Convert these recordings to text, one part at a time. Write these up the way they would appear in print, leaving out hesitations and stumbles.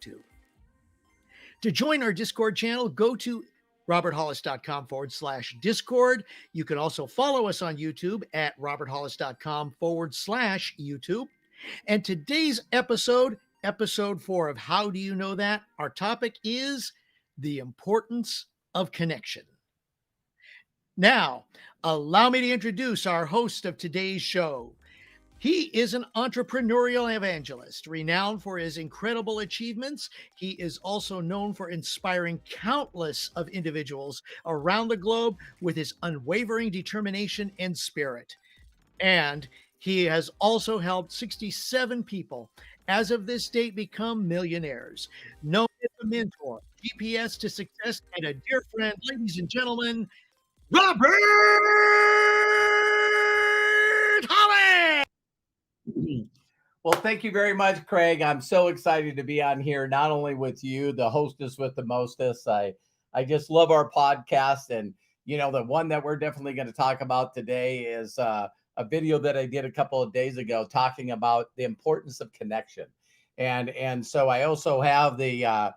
to. To join our Discord channel, go to roberthollis.com/Discord. You can also follow us on YouTube at roberthollis.com/YouTube. And today's episode 4 of How Do You Know That? Our topic is the importance of connection. Now, allow me to introduce our host of today's show. He is an entrepreneurial evangelist, renowned for his incredible achievements. He is also known for inspiring countless of individuals around the globe with his unwavering determination and spirit. And he has also helped 67 people as of this date become millionaires. Known as a mentor, GPS to success, and a dear friend, ladies and gentlemen, Robert Hollis! Well, thank you very much, Craig. I'm so excited to be on here, not only with you, the hostess with the mostest. I just love our podcast. And, you know, the one that we're definitely going to talk about today is a video that I did a couple of days ago talking about the importance of connection. And so I also have the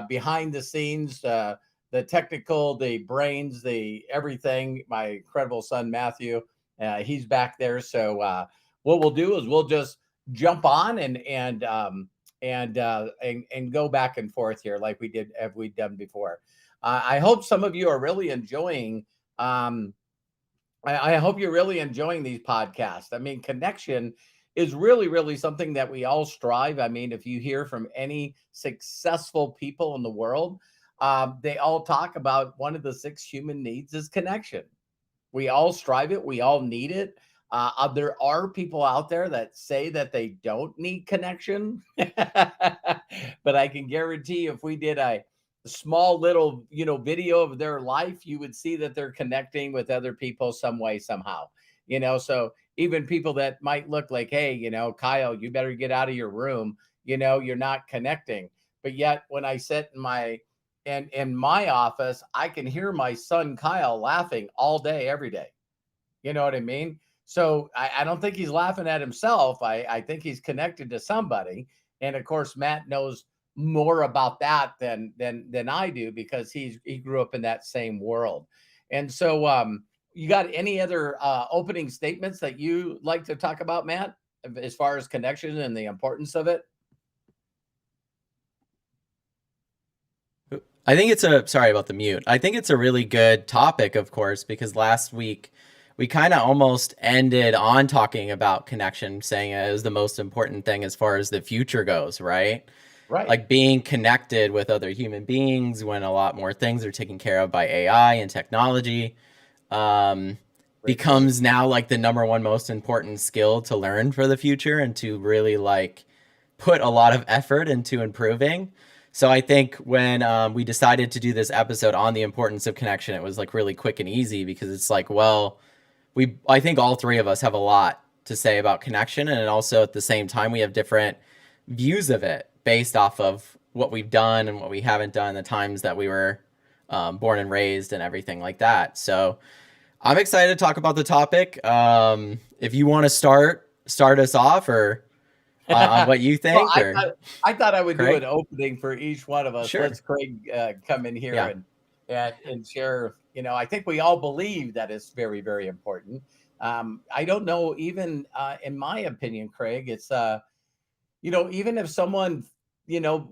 behind the scenes, the technical, the brains, the everything. My incredible son, Matthew, he's back there. So what we'll do is we'll just jump on and go back and forth here like we've done before. I hope some of you are really enjoying. I hope you're really enjoying these podcasts. I mean, connection is really, really something that we all strive. I mean, if you hear from any successful people in the world, they all talk about one of the 6 human needs is connection. We all strive it. We all need it. There are people out there that say that they don't need connection, but I can guarantee if we did a small little, video of their life, you would see that they're connecting with other people some way, somehow, so even people that might look like, hey, Kyle, you better get out of your room, you're not connecting. But yet when I sit in my office, I can hear my son, Kyle, laughing all day, every day. You know what I mean? So I don't think he's laughing at himself. I think he's connected to somebody. And of course, Matt knows more about that than I do because he grew up in that same world. And so you got any other opening statements that you like to talk about, Matt, as far as connection and the importance of it? I think sorry about the mute. I think it's a really good topic, of course, because last week we kind of almost ended on talking about connection, saying it is the most important thing as far as the future goes, right? Right. Like being connected with other human beings when a lot more things are taken care of by AI and technology becomes now like the number one most important skill to learn for the future and to really like put a lot of effort into improving. So I think when we decided to do this episode on the importance of connection, it was like really quick and easy because it's like, well, I think all 3 of us have a lot to say about connection. And also at the same time, we have different views of it based off of what we've done and what we haven't done, the times that we were born and raised and everything like that. So I'm excited to talk about the topic. If you want to start us off or on what you think. Well, I thought I would Craig? Do an opening for each one of us. Sure. Let's Craig come in here and share. I think we all believe that it's very, very important. I don't know, even in my opinion, Craig, it's, even if someone,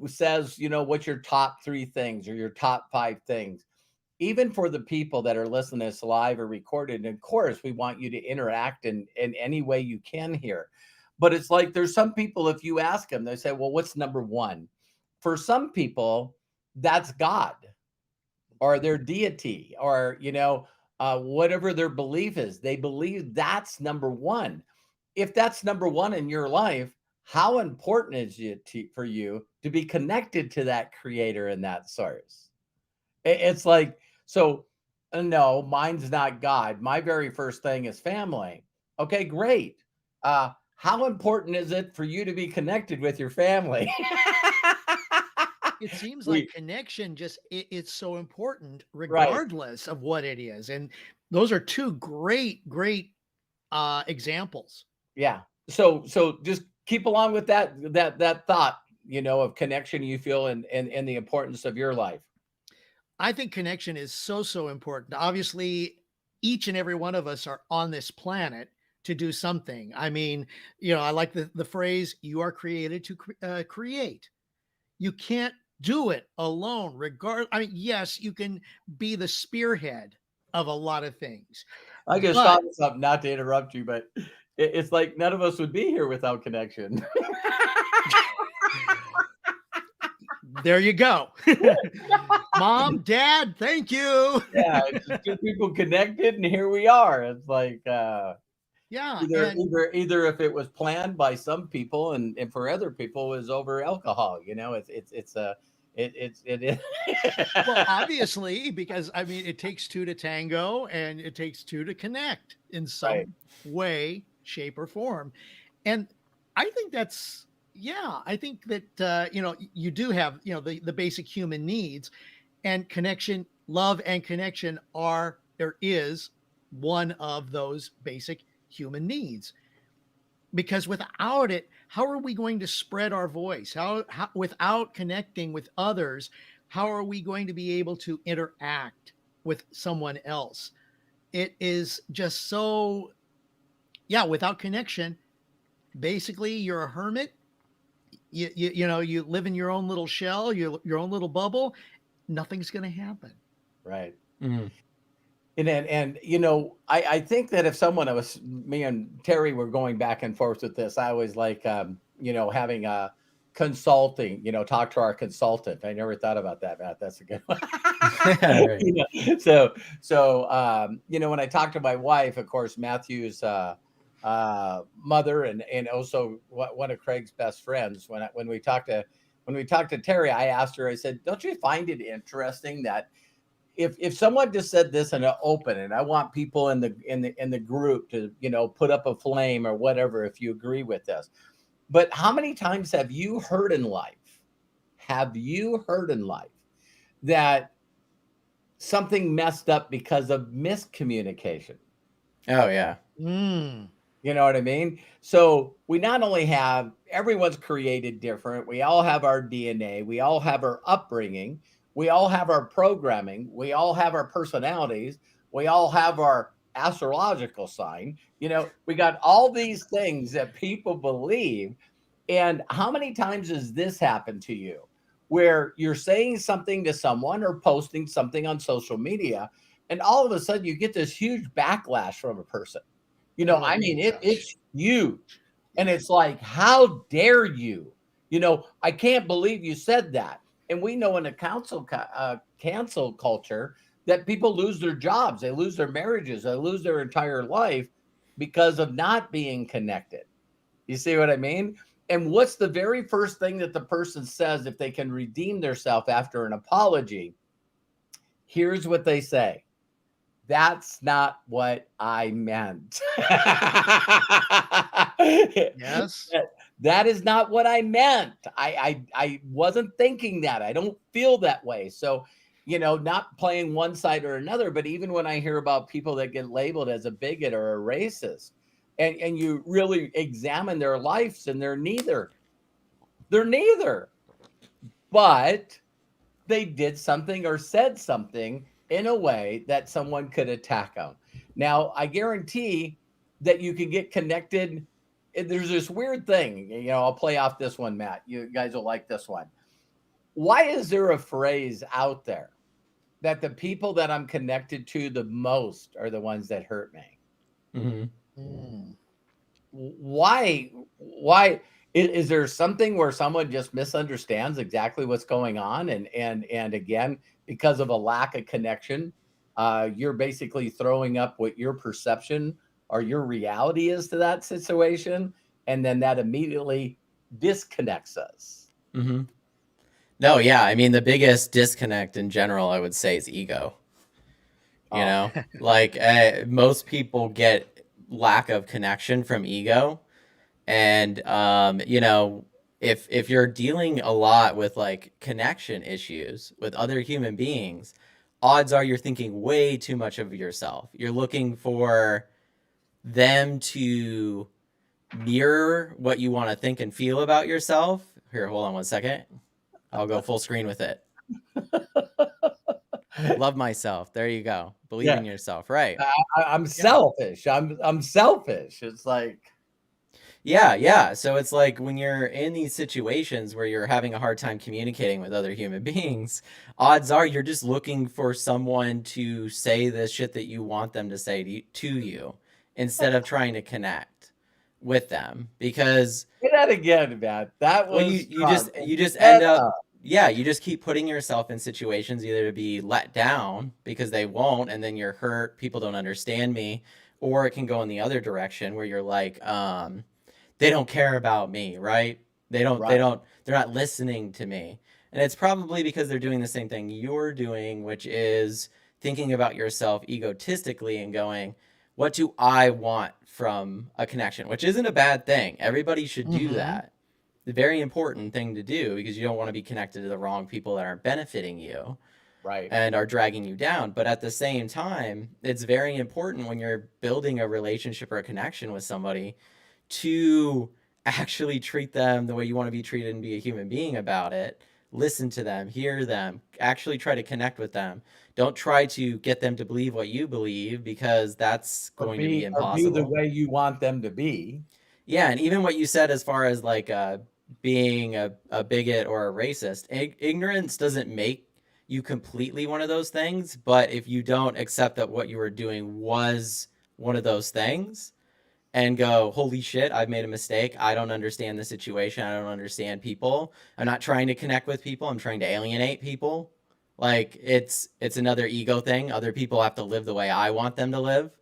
says, what's your top 3 things or your top 5 things, even for the people that are listening to this live or recorded, and of course, we want you to interact in any way you can here. But it's like there's some people, if you ask them, they say, well, what's number 1? For some people, that's God or their deity or, whatever their belief is. They believe that's number 1. If that's number 1 in your life, how important is it for you to be connected to that creator and that source? It's like, so no, mine's not God. My very first thing is family. Okay, great. How important is it for you to be connected with your family? It seems like connection it's so important regardless of what it is. And those are 2 great examples. Yeah. So just keep along with that thought, of connection you feel in the importance of your life? I think connection is so, so important. Obviously, each and every one of us are on this planet to do something. I mean, I like the phrase, you are created to create. You can't do it alone, I mean, yes, you can be the spearhead of a lot of things, I just but thought of something, not to interrupt you, but it's like none of us would be here without connection. there you go. Mom, dad, thank you. Yeah, it's just two people connected, and here we are. It's like Yeah. And either if it was planned by some people and for other people it was over alcohol. It is. well, obviously, because I mean, it takes two to tango and it takes two to connect in Right. some way, shape, or form. And I think yeah, I think that, you do have, the basic human needs, and connection, love and connection there is one of those basic human needs. Because without it, how are we going to spread our voice? How without connecting with others, how are we going to be able to interact with someone else? It is just so, yeah, without connection, basically you're a hermit. You live in your own little shell, your own little bubble. Nothing's going to happen. Right. Mhm. And I think that if me and Terry were going back and forth with this, I always like having a consulting, talk to our consultant. I never thought about that, Matt. That's a good one. Right. When I talk to my wife, of course, Matthew's mother and also one of Craig's best friends. When we talked to Terry, I asked her, I said, don't you find it interesting that if someone just said this in an open, and I want people in the group to put up a flame or whatever if you agree with this, but how many times have you heard in life that something messed up because of miscommunication? Oh yeah. Mm. You know what I mean? So we not only have everyone's created different, we all have our DNA, we all have our upbringing, we all have our programming, we all have our personalities, we all have our astrological sign. We got all these things that people believe. And how many times has this happened to you where you're saying something to someone or posting something on social media, and all of a sudden you get this huge backlash from a person? I Oh mean, gosh. it's huge. And it's like, how dare you? I can't believe you said that. And we know in a cancel culture that people lose their jobs, they lose their marriages, they lose their entire life because of not being connected. You see what I mean? And what's the very first thing that the person says if they can redeem themselves after an apology? Here's what they say: that's not what I meant. Yes. That is not what I meant. I wasn't thinking that. I don't feel that way. So, not playing one side or another, but even when I hear about people that get labeled as a bigot or a racist, and you really examine their lives, and they're neither. They're neither. But they did something or said something in a way that someone could attack them. Now, I guarantee that you can get connected. There's this weird thing, I'll play off this one, Matt. You guys will like this one. Why is there a phrase out there that the people that I'm connected to the most are the ones that hurt me? Hmm. Mm. Why is there something where someone just misunderstands exactly what's going on, and again, because of a lack of connection, you're basically throwing up what your perception or your reality is to that situation, and then that immediately disconnects us. Hmm. No, yeah. I mean, the biggest disconnect in general, I would say, is ego. Oh, Like most people get lack of connection from ego, and if you're dealing a lot with like connection issues with other human beings, odds are you're thinking way too much of yourself. You're looking for them to mirror what you want to think and feel about yourself, Here, hold on one second. I'll go full screen with it. Love myself. There you go. Believe in Yeah. yourself. Right. I'm selfish. I'm selfish. It's like, Yeah. So it's like when you're in these situations where you're having a hard time communicating with other human beings, odds are you're just looking for someone to say the shit that you want them to say to you instead of trying to connect with them. Because say that again, man. That well, was you just strong. you just end Head up, up. yeah, you just keep putting yourself in situations either to be let down because they won't, and then you're hurt, people don't understand me, or it can go in the other direction where you're like, they don't care about me, right? Right. They're not listening to me. And it's probably because they're doing the same thing you're doing, which is thinking about yourself egotistically and going, what do I want from a connection? Which isn't a bad thing. Everybody should do that. The very important thing to do because you don't want to be connected to the wrong people that aren't benefiting you Right. and are dragging you down. But at the same time, it's very important when you're building a relationship or a connection with somebody to actually treat them the way you want to be treated and be a human being about it. Listen to them, hear them, actually try to connect with them. Don't try to get them to believe what you believe because that's going to be Or be the impossible. way you want them to be. Yeah, and even what you said as far as like being a bigot or a racist, ignorance doesn't make you completely one of those things. But if you don't accept that what you were doing was one of those things, and go, holy shit, I've made a mistake. I don't understand the situation. I don't understand people. I'm not trying to connect with people. I'm trying to alienate people. Like it's another ego thing. Other people have to live the way I want them to live,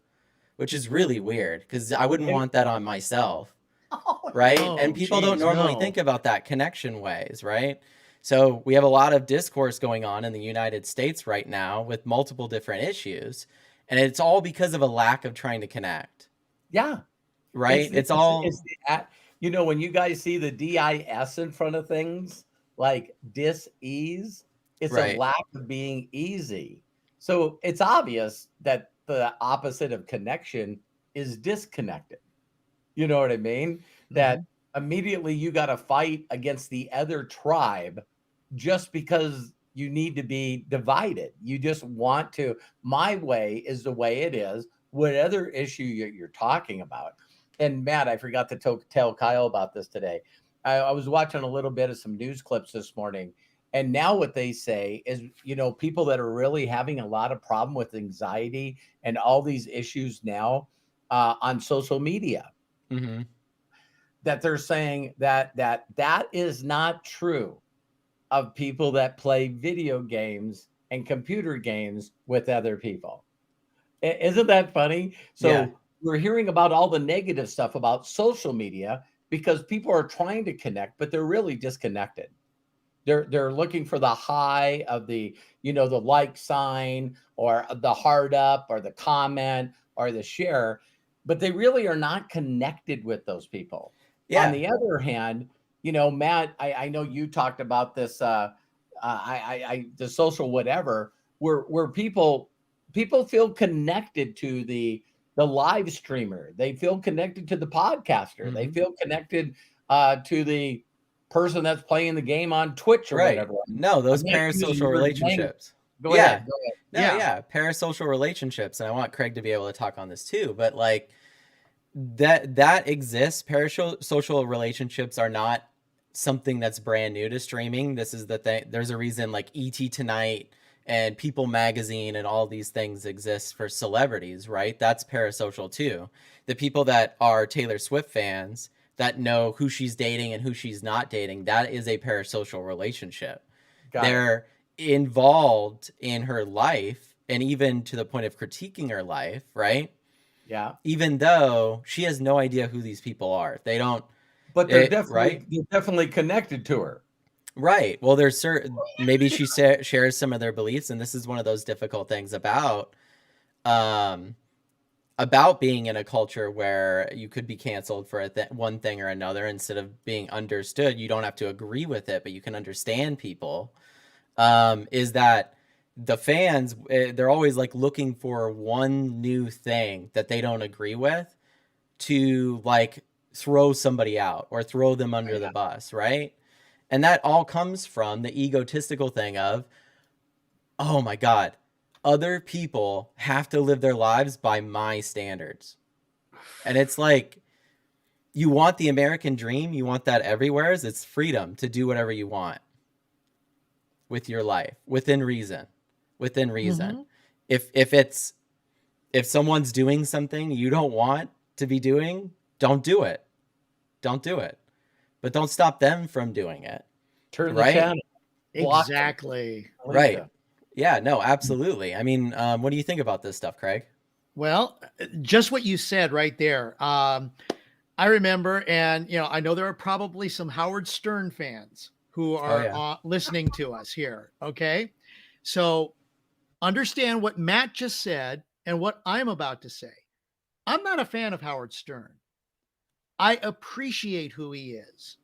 which is really weird because I wouldn't And want that on myself, oh, right? And Oh, people don't geez, normally no. think about that connection ways, right? So we have a lot of discourse going on in the United States right now with multiple different issues, and it's all because of a lack of trying to connect, yeah. right? It's It's all when you guys see the DIS in front of things like dis-ease, it's a right. lack of being easy. So it's obvious that the opposite of connection is disconnected. You know what I mean? That Mhm. immediately you got to fight against the other tribe just because you need to be divided. You just want to, my way is the way it is, whatever issue you're talking about. And Matt, I forgot to tell Kyle about this today. I was watching a little bit of some news clips this morning. And now what they say is, people that are really having a lot of problem with anxiety and all these issues now on social media, Mm-hmm. that they're saying that is not true of people that play video games and computer games with other people. Isn't that funny? Yeah. So we're hearing about all the negative stuff about social media because people are trying to connect, but they're really disconnected. They're looking for the high of the like sign or the heart up or the comment or the share, but they really are not connected with those people. On Yeah. the other hand, Matt, I know you talked about this the social whatever where people feel connected to the live streamer. They feel connected to the podcaster. They Mm-hmm. feel connected to the person that's playing the game on Twitch or Right. whatever. No, I'm those not using parasocial words name. relationships. Go Yeah. ahead. Go ahead. No, Yeah. yeah. Parasocial relationships. And I want Craig to be able to talk on this too. But like that exists. Parasocial relationships are not something that's brand new to streaming. This is the thing. There's a reason like ET Tonight and People Magazine and all these things exist for celebrities, right? That's parasocial too. The people that are Taylor Swift fans that know who she's dating and who she's not dating, that is a parasocial relationship. Got it. They're involved in her life and even to the point of critiquing her life, right? Yeah. Even though she has no idea who these people are. They don't But right? they're definitely connected to her. Right. Well, there's certain maybe she shares some of their beliefs, and this is one of those difficult things um about being in a culture where you could be canceled for one thing or another instead of being understood. You don't have to agree with it, but you can understand people. Is that the fans? They're always like looking for one new thing that they don't agree with to like throw somebody out or throw them under the bus, right? And that all comes from the egotistical thing of, oh my God, other people have to live their lives by my standards. And it's like, you want the American dream, you want that everywhere. It's freedom to do whatever you want with your life within reason. Within reason. Mhm. If someone's doing something you don't want to be doing, don't do it. Don't do it. But don't stop them from doing it. Turn the Right? channel. Block them. Exactly. Delete Right. them. Yeah, no, absolutely. I mean, what do you think about this stuff, Craig? Well, just what you said right there. I remember, and I know there are probably some Howard Stern fans who Oh are yeah. listening to us here. Okay, so understand what Matt just said and what I'm about to say. I'm not a fan of Howard Stern. I appreciate who he is.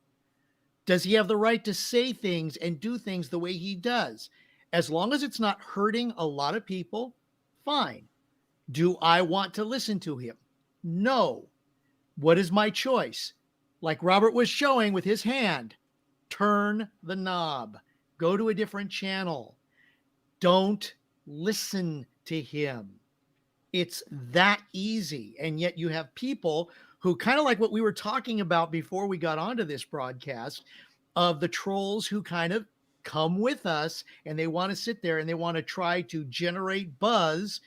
Does he have the right to say things and do things the way he does? As long as it's not hurting a lot of people, fine. Do I want to listen to him? No. What is my choice? Like Robert was showing with his hand, turn the knob, go to a different channel. Don't listen to him. It's that easy. And yet you have people who, kind of like what we were talking about before we got onto this broadcast, of the trolls who kind of come with us and they want to sit there and they want to try to generate buzz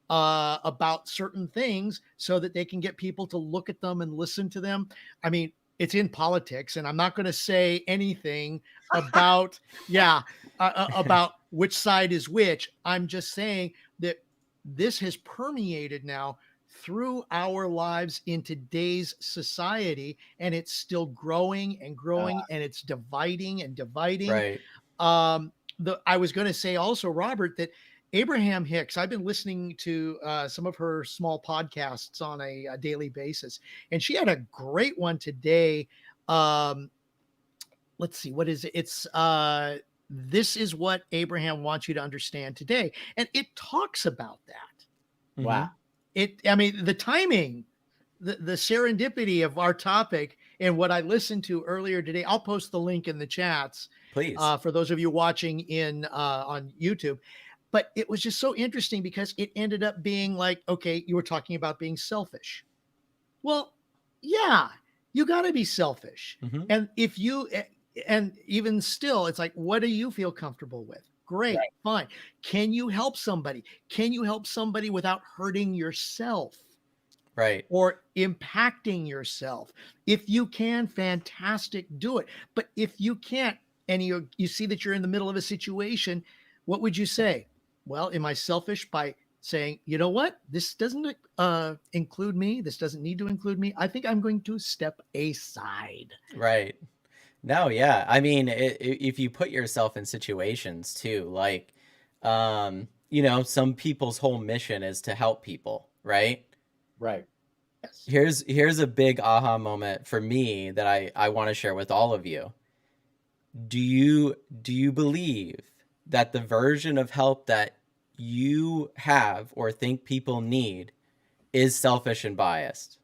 about certain things so that they can get people to look at them and listen to them. I mean, it's in politics, and I'm not going to say anything about, about which side is which. I'm just saying that this has permeated now through our lives in today's society, and it's still growing and growing, and it's dividing and dividing. Right. I was going to say also, Robert, that Abraham Hicks, I've been listening to some of her small podcasts on a daily basis, and she had a great one today. Let's see, what is it? It's This is what Abraham wants you to understand today. And it talks about that. Wow. I mean, the timing, the serendipity of our topic and what I listened to earlier today. I'll post the link in the chats, Please. for those of you watching on YouTube. But it was just so interesting because it ended up being like, okay, you were talking about being selfish. Well, yeah, you got to be selfish. Mhm. And even still, it's like, what do you feel comfortable with? Great, Right. fine. Can you help somebody? Can you help somebody without hurting yourself? Right. Or impacting yourself? If you can, fantastic, do it. But if you can't, and you see that you're in the middle of a situation, what would you say? Well, am I selfish by saying, you know what, this doesn't include me, this doesn't need to include me, I think I'm going to step aside? Right. No, yeah. I mean, if you put yourself in situations too, like, some people's whole mission is to help people, right? Right. Yes. Here's a big aha moment for me that I want to share with all of you. Do you believe that the version of help that you have or think people need is selfish and biased?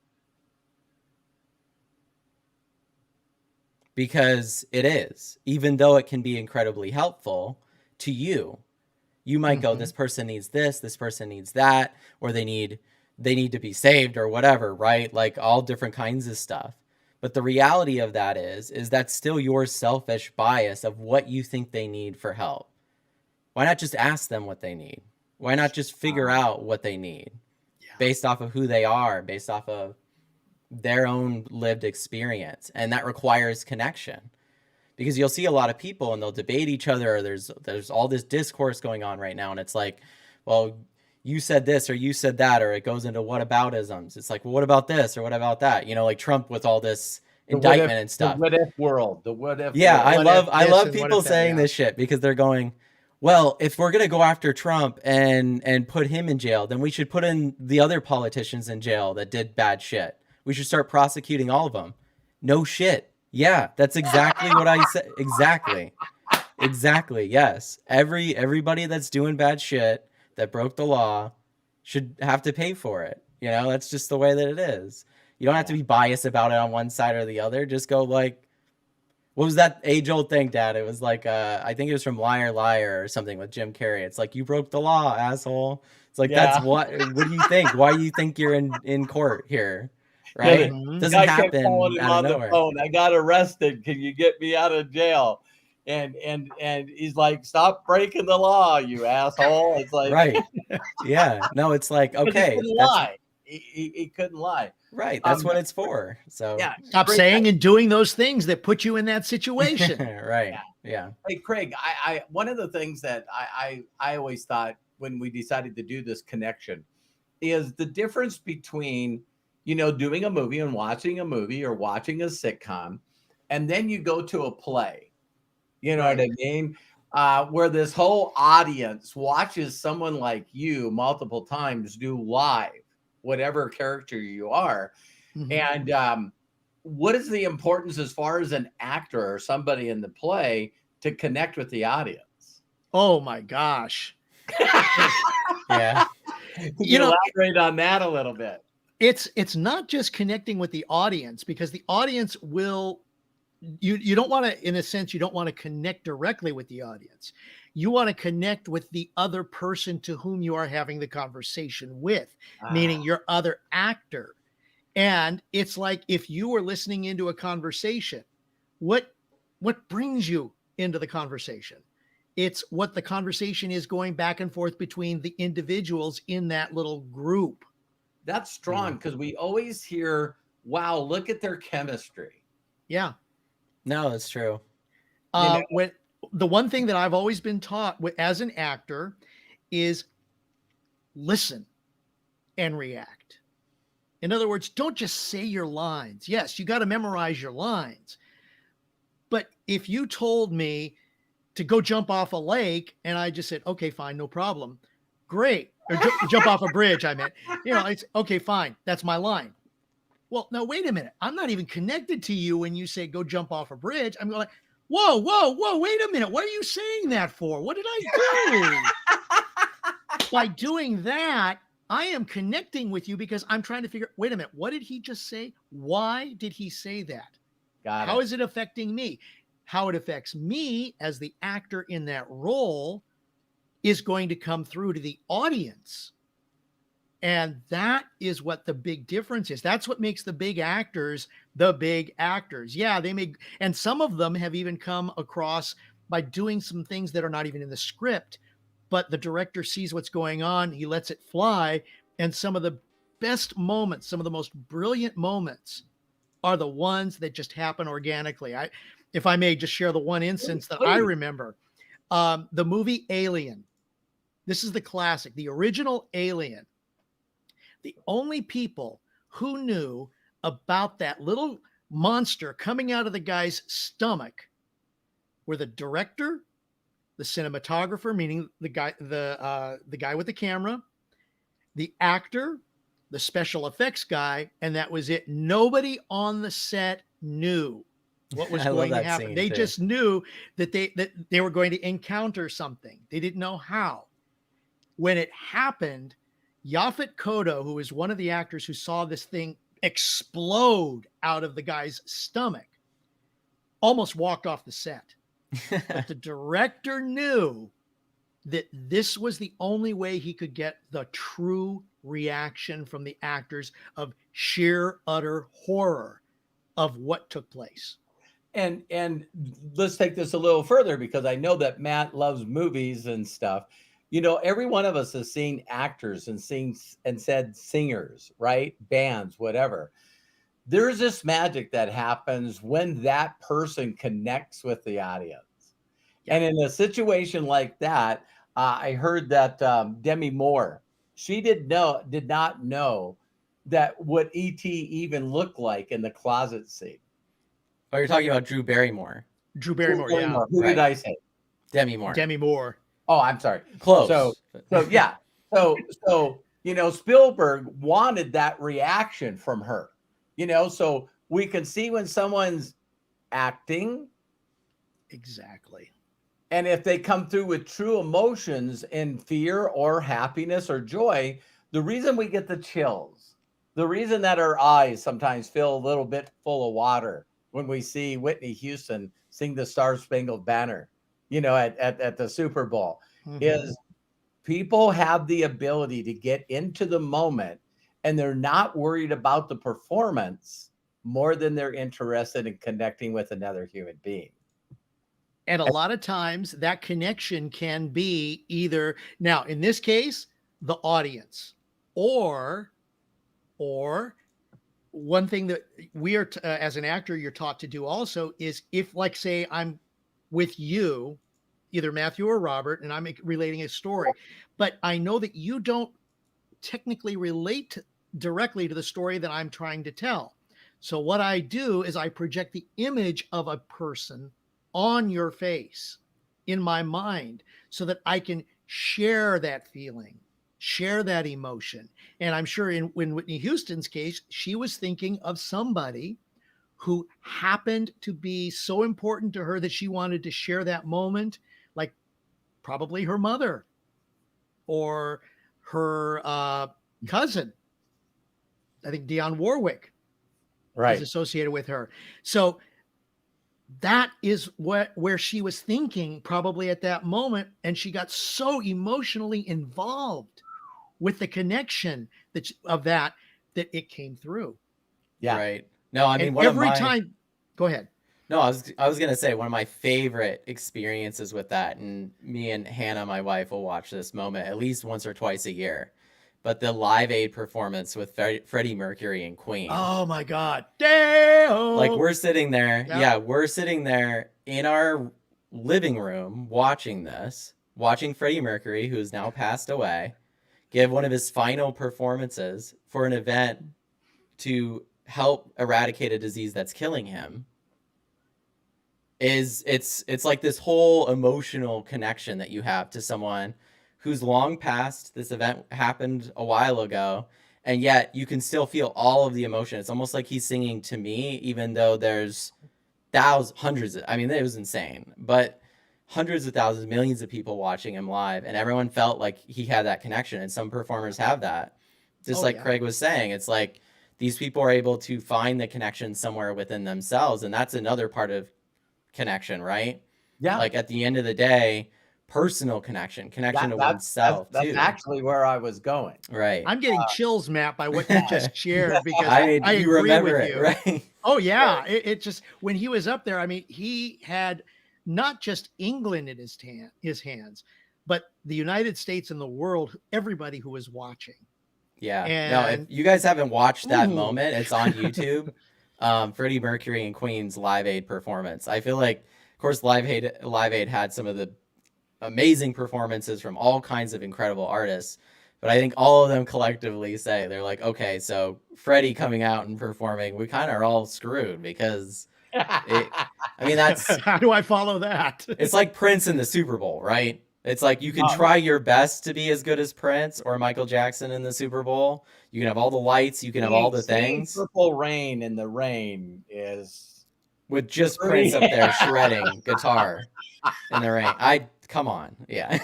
Because it is, even though it can be incredibly helpful to you. You might go, this person needs this person needs that, or they need to be saved or whatever, right? Like all different kinds of stuff. But the reality of that is that's still your selfish bias of what you think they need for help. Why not just ask them what they need? Why not just figure out what they need based off of who they are, based off of their own lived experience? And that requires connection, because you'll see a lot of people and they'll debate each other, or there's all this discourse going on right now, and it's like, well, you said this or you said that, or it goes into whataboutisms. It's like, well, what about this or what about that? Like Trump with all this indictment and stuff. The what if world. The what if. Yeah, world. I love people saying this shit, because they're going, well, if we're gonna go after Trump and put him in jail, then we should put in the other politicians in jail that did bad shit. We should start prosecuting all of them. No shit. Yeah, that's exactly what I said. Exactly. Yes. Everybody that's doing bad shit, that broke the law, should have to pay for it. That's just the way that it is. You don't have to be biased about it on one side or the other. Just go like, What was that age-old thing, Dad? It was like, I think it was from Liar Liar or something with Jim Carrey. It's like, you broke the law, asshole. It's like, that's Yeah. what do you think? Why do you think you're in court here? Yeah, Right? Mhm. Doesn't guy kept calling happen him out of on the nowhere. phone. I got arrested. Can you get me out of jail? And he's like, stop breaking the law, you asshole. It's like, Right. Yeah. No, it's like, because he okay, couldn't that's lie. He couldn't lie. right. That's what it's for. So, Yeah. Stop Craig, saying and doing those things that put you in that situation. right. Yeah. hey, Craig, I one of the things that I always thought when we decided to do this connection is the difference between, doing a movie and watching a movie or watching a sitcom, and then you go to a play. You know what I mean? Where this whole audience watches someone like you multiple times do live, whatever character you are. Mhm. And what is the importance as far as an actor or somebody in the play to connect with the audience? Oh my gosh. Yeah. Could You you know, elaborate on that a little bit? it's not just connecting with the audience, because the audience will you don't want to, in a sense, you don't want to connect directly with the audience. You want to connect with the other person to whom you are having the conversation with, meaning Ah, your other actor. And it's like, if you were listening into a conversation, what what brings you into the conversation? It's what the conversation is going back and forth between the individuals in that little group. that's strong because we always hear, wow, look at their chemistry. Yeah. No, that's true. You know, When the one thing that I've always been taught as an actor is listen and react. In other words, don't just say your lines. Yes, you got to memorize your lines. But if you told me to go jump off a lake and I just said, okay, fine, no problem. Great. Or jump off a bridge, I meant. It's okay, fine. That's my line. Well, no, wait a minute. I'm not even connected to you when you say go jump off a bridge. I'm going like, whoa, whoa, whoa, wait a minute. What are you saying that for? What did I do? By doing that, I am connecting with you because I'm trying to figure, wait a minute, what did he just say? Why did he say that? got How it. is it affecting me? How it affects me as the actor in that role is going to come through to the audience. And that is what the big difference is. That's what makes the big actors the big actors. Yeah, they may, and some of them have even come across by doing some things that are not even in the script, but the director sees what's going on, he lets it fly. And some of the best moments, some of the most brilliant moments are the ones that just happen organically. If I may just share the one instance that I Please. remember, the movie Alien. This is the classic, the original Alien. The only people who knew about that little monster coming out of the guy's stomach were the director, the cinematographer, meaning the guy with the camera, the actor, the special effects guy, and that was it. Nobody on the set knew what was I love going to that happen. scene They too. just knew that they were going to encounter something. They didn't know how. When it happened, Yaphet Kotto, who is one of the actors who saw this thing explode out of the guy's stomach, almost walked off the set. But the director knew that this was the only way he could get the true reaction from the actors of sheer, utter horror of what took place. And let's take this a little further because I know that Matt loves movies and stuff. Every one of us has seen actors and said singers, right? Bands, whatever. There's this magic that happens when that person connects with the audience. Yeah. And in a situation like that, I heard that Demi Moore, she did not know that what ET even looked like in the closet scene. Oh, you're talking about Drew Barrymore. Drew Drew Barrymore, yeah. Barrymore. Who did Right. I say? Demi Moore. Demi Moore. Oh, I'm sorry. Close. So yeah. So Spielberg wanted that reaction from her. So we can see when someone's acting, Exactly. and if they come through with true emotions in fear or happiness or joy, the reason we get the chills, the reason that our eyes sometimes feel a little bit full of water when we see Whitney Houston sing the Star Spangled Banner, at the Super Bowl, is people have the ability to get into the moment and they're not worried about the performance more than they're interested in connecting with another human being. And a lot of times that connection can be either, now in this case, the audience, or one thing that we are, as an actor, you're taught to do also is, if, like, say I'm with you, either Matthew or Robert, and I'm relating a story, but I know that you don't technically relate directly to the story that I'm trying to tell. So what I do is I project the image of a person on your face in my mind so that I can share that feeling, share that emotion. And I'm sure in Whitney Houston's case, she was thinking of somebody who happened to be so important to her that she wanted to share that moment, like probably her mother or her cousin. I think Dionne Warwick is associated with her. So that is where she was thinking probably at that moment. And she got so emotionally involved with the connection that it came through. Yeah. Right. No, I mean, and every time, go ahead. No, I was gonna say, one of my favorite experiences with that, and me and Hannah, my wife, will watch this moment at least once or twice a year, but the Live Aid performance with Freddie Mercury and Queen. Oh my God. Damn. Like, we're sitting there. Yeah, we're sitting there in our living room watching Freddie Mercury, who's now passed away, give one of his final performances for an event to help eradicate a disease that's killing him. It's like this whole emotional connection that you have to someone who's long passed. This event happened a while ago, and yet you can still feel all of the emotion. It's almost like he's singing to me, even though there's hundreds. I mean, it was insane, but hundreds of thousands, millions of people watching him live, and everyone felt like he had that connection. And some performers have that. Just Craig was saying, it's like these people are able to find the connection somewhere within themselves, and that's another part of connection, right? Yeah. Like, at the end of the day, personal connection to oneself. That's actually where I was going. Right. I'm getting chills, Matt, by what you just shared, because I agree remember with you. Right? Oh yeah. It just, when he was up there, I mean, he had not just England in his hands, but the United States and the world, everybody who was watching. Yeah. No, if you guys haven't watched that moment, it's on YouTube. Freddie Mercury and Queen's Live Aid performance. I feel like, of course, Live Aid had some of the amazing performances from all kinds of incredible artists, but I think all of them collectively say, they're like, okay, so Freddie coming out and performing, we kind of are all screwed, because that's how do I follow that? It's like Prince in the Super Bowl, right? It's like, you can try your best to be as good as Prince or Michael Jackson in the Super Bowl. You can have all the lights, you can have all the things. Purple Rain in the rain is with just Prince up there shredding guitar in the rain. Come on. Yeah.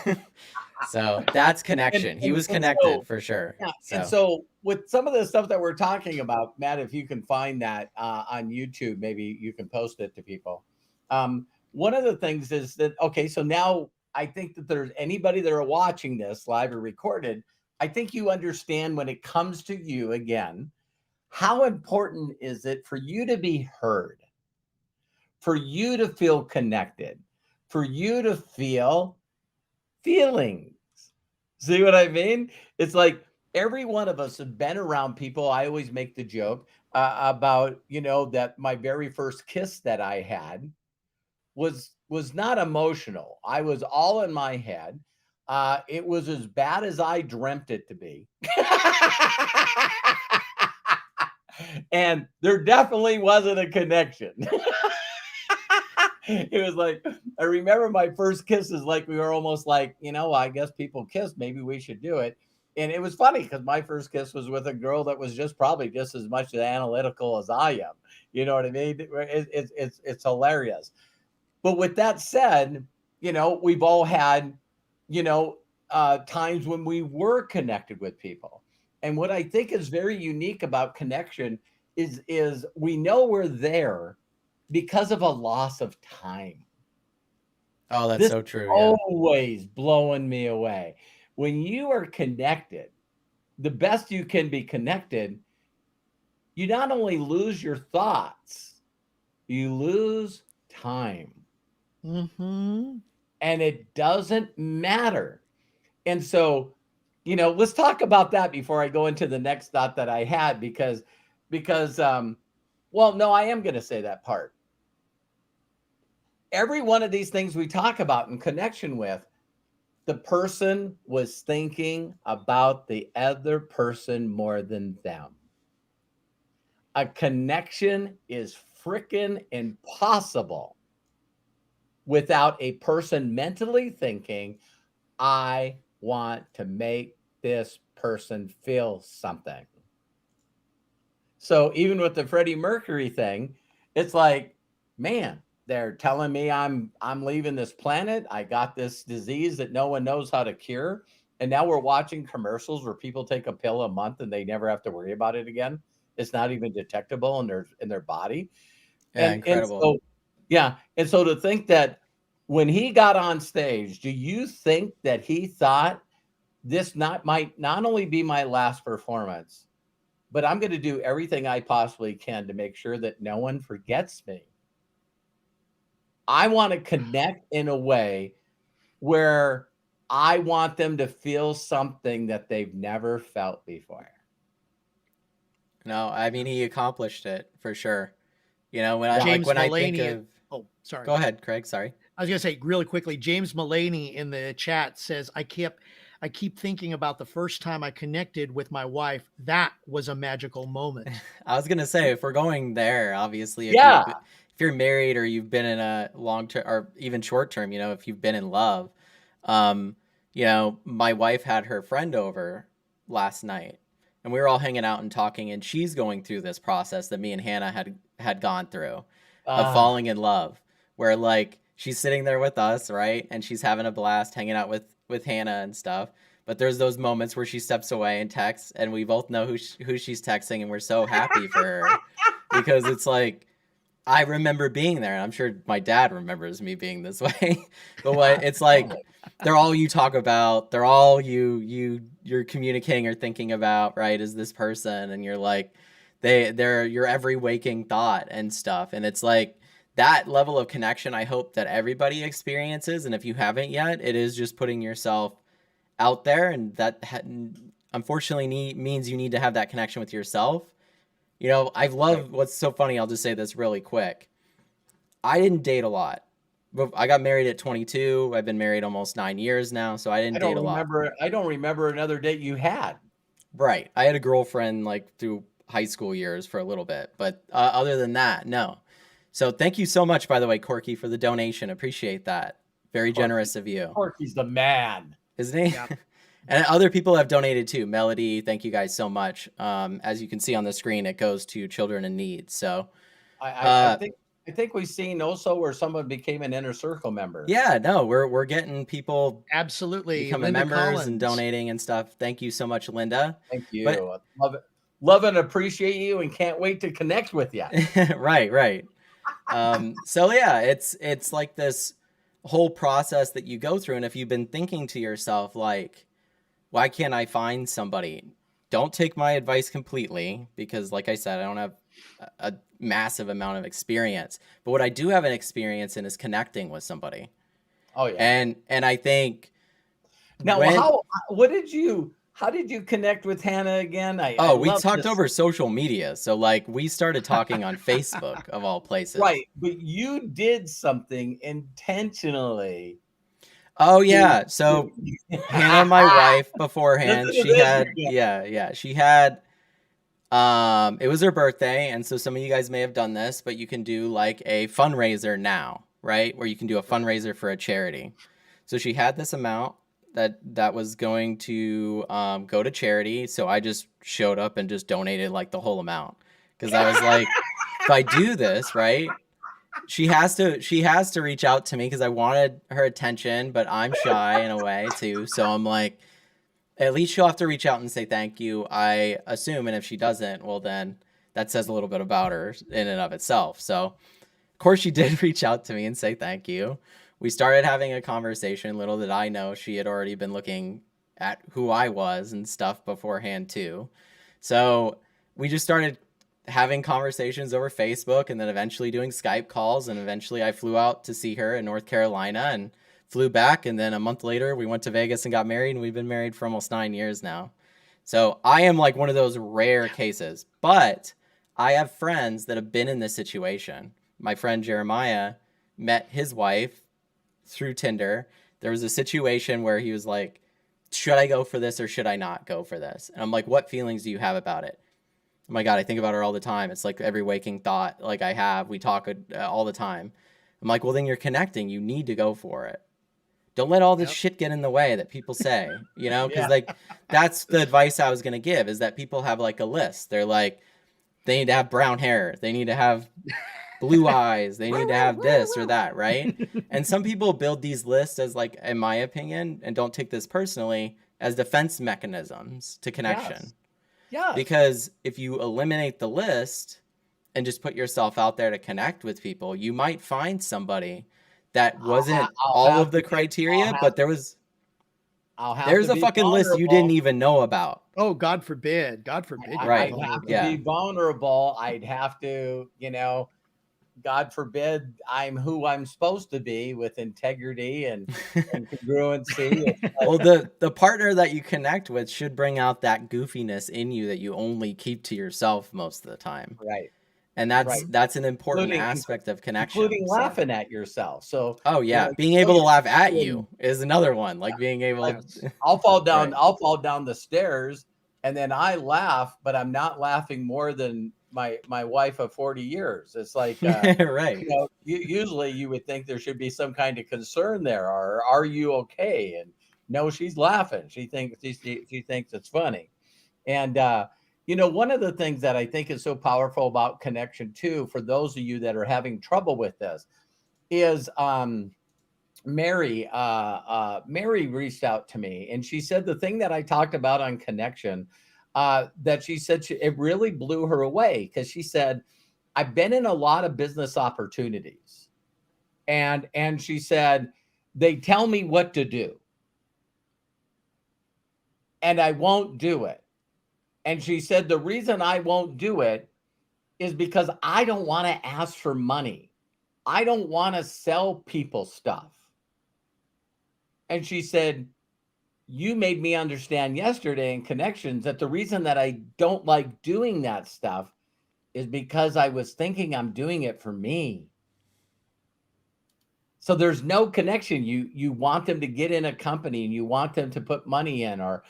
So that's connection. He was connected for sure. Yeah. And so with some of the stuff that we're talking about, Matt, if you can find that on YouTube, maybe you can post it to people. One of the things is that, okay, so now I think that there's anybody that are watching this live or recorded, I think you understand, when it comes to you again, how important is it for you to be heard, for you to feel connected, for you to feel feelings. See what I mean? It's like every one of us have been around people. I always make the joke about, that my very first kiss that I had was not emotional. I was all in my head. It was as bad as I dreamt it to be. And there definitely wasn't a connection. It was like, I remember my first kisses, like we were almost like, I guess people kiss, maybe we should do it. And it was funny because my first kiss was with a girl that was probably just as much analytical as I am. You know what I mean? It's hilarious. But with that said, we've all had, times when we were connected with people. And what I think is very unique about connection is we know we're there because of a loss of time. Oh, that's This so is true. Yeah. always blowing me away. When you are connected, the best you can be connected, you not only lose your thoughts, you lose time. Mm-hmm. And it doesn't matter. And so, let's talk about that before I go into the next thought that I had, because well, no, I am going to say that part. Every one of these things we talk about in connection with, the person was thinking about the other person more than them. A connection is freaking impossible without a person mentally thinking, I want to make this person feel something. So even with the Freddie Mercury thing, it's like, man, they're telling me I'm leaving this planet. I got this disease that no one knows how to cure. And now we're watching commercials where people take a pill a month and they never have to worry about it again. It's not even detectable in their body. Yeah. And Incredible. so yeah, and so to think that when he got on stage, do you think that he thought this might not only be my last performance, but I'm going to do everything I possibly can to make sure that no one forgets me. I want to connect in a way where I want them to feel something that they've never felt before. No, I mean, he accomplished it for sure. When I Yeah. like James when I think Mullaney. of, Oh, sorry. go ahead, Craig. Sorry. I was going to say really quickly, James Mullaney in the chat says, I keep thinking about the first time I connected with my wife. That was a magical moment. I was gonna say, if we're going there, obviously, Yeah. if you're married or you've been in a long term or even short term, if you've been in love, um, my wife had her friend over last night, and we were all hanging out and talking, and she's going through this process that me and Hannah had gone through of Ah, falling in love, where like she's sitting there with us, right, and she's having a blast hanging out with Hannah and stuff. But there's those moments where she steps away and texts, and we both know who she's texting, and we're so happy for her because it's like I remember being there, and I'm sure my dad remembers me being this way. But what it's like, totally. they're all you talk about. They're all you're communicating or thinking about, right? Is this person, and you're like, they're your every waking thought and stuff. And it's like that level of connection. I hope that everybody experiences, and if you haven't yet, it is just putting yourself out there, and that unfortunately means you need to have that connection with yourself. I've Right. loved what's so funny. I'll just say this really quick. I didn't date a lot. I got married at 22. I've been married almost 9 years now, so I I didn't don't date a lot. remember. I don't remember another date you had. Right. I had a girlfriend like through high school years for a little bit, but other than that, no. So thank you so much, by the way, Corky, for the donation. Appreciate that. Very Corky. generous of you, Corky's the man. isn't he? Yeah. And other people have donated too. Melody, thank you guys so much. As you can see on the screen, it goes to children in need. So, I think we've seen also where someone became an inner circle member. yeah, no, we're getting people Absolutely. becoming Linda members and Collins. donating and stuff. Thank you so much, Linda. Thank But you. I love it. Love and appreciate you and can't wait to connect with you. right. So yeah, it's like this whole process that you go through, and if you've been thinking to yourself like, why can't I find somebody? Don't take my advice completely because, like I said, I don't have a massive amount of experience. But what I do have an experience in is connecting with somebody. Oh yeah. And I think Now, when how did you connect with Hannah again? I we love talked this. over social media, so like we started talking on Facebook of all places. Right, but you did something intentionally. Oh yeah, so Hannah, my wife, beforehand, Listen to she this. had she had it was her birthday, and so some of you guys may have done this, but you can do like a fundraiser now, right? Where you can do a fundraiser for a charity. So she had this amount that was going to go to charity, so I just showed up and just donated like the whole amount because I was like, if I do this, right? She has to reach out to me because I wanted her attention, but I'm shy in a way too. So I'm like, at least she'll have to reach out and say thank you, I assume. And if she doesn't, well, then that says a little bit about her in and of itself. So Of course, she did reach out to me and say thank you. We started having a conversation. Little did I know she had already been looking at who I was and stuff beforehand too. So we just started having conversations over Facebook and then eventually doing Skype calls. And eventually I flew out to see her in North Carolina and flew back. And then a month later, we went to Vegas and got married. And we've been married for almost 9 years now. So I am like one of those rare cases. But I have friends that have been in this situation. My friend Jeremiah met his wife through Tinder. There was a situation where he was like, should I go for this or should I not go for this? And I'm like, what feelings do you have about it? Oh my God, I think about her all the time. It's like every waking thought like I have. We talk all the time. I'm like, well, then you're connecting. You need to go for it. Don't let all this shit get in the way that people say, you know, because like that's the advice I was going to give is that people have like a list. They're like, they need to have brown hair. They need to have blue eyes. They need to have this or that, right? And some people build these lists as like, in my opinion, and don't take this personally, as defense mechanisms to connection. Yes. Because if you eliminate the list and just put yourself out there to connect with people, you might find somebody that wasn't all of the criteria, but there's a fucking list you didn't even know about. Oh, God forbid. God forbid. Right. I'd have to be vulnerable. I'd have to, you know, God forbid I'm who I'm supposed to be with integrity and congruency. Well, the partner that you connect with should bring out that goofiness in you that you only keep to yourself most of the time. Right. And that's an important aspect of connection. Including laughing at yourself. So you know, being able to laugh at you is another one. Like being able I'll fall down, I'll fall down the stairs and then I laugh, but I'm not laughing more than my wife of 40 years. It's like right. You know, usually you would think there should be some kind of concern there, or are you okay? And no, she's laughing. She thinks it's funny. And you know, one of the things that I think is so powerful about connection too, for those of you that are having trouble with this, is Mary reached out to me and she said the thing that I talked about on connection, that she said it really blew her away, because she said, I've been in a lot of business opportunities, and she said, they tell me what to do and I won't do it. And she said, the reason I won't do it is because I don't want to ask for money. I don't want to sell people stuff. And she said, you made me understand yesterday in connections that the reason that I don't like doing that stuff is because I was thinking I'm doing it for me. So there's no connection. You want them to get in a company and you want them to put money in or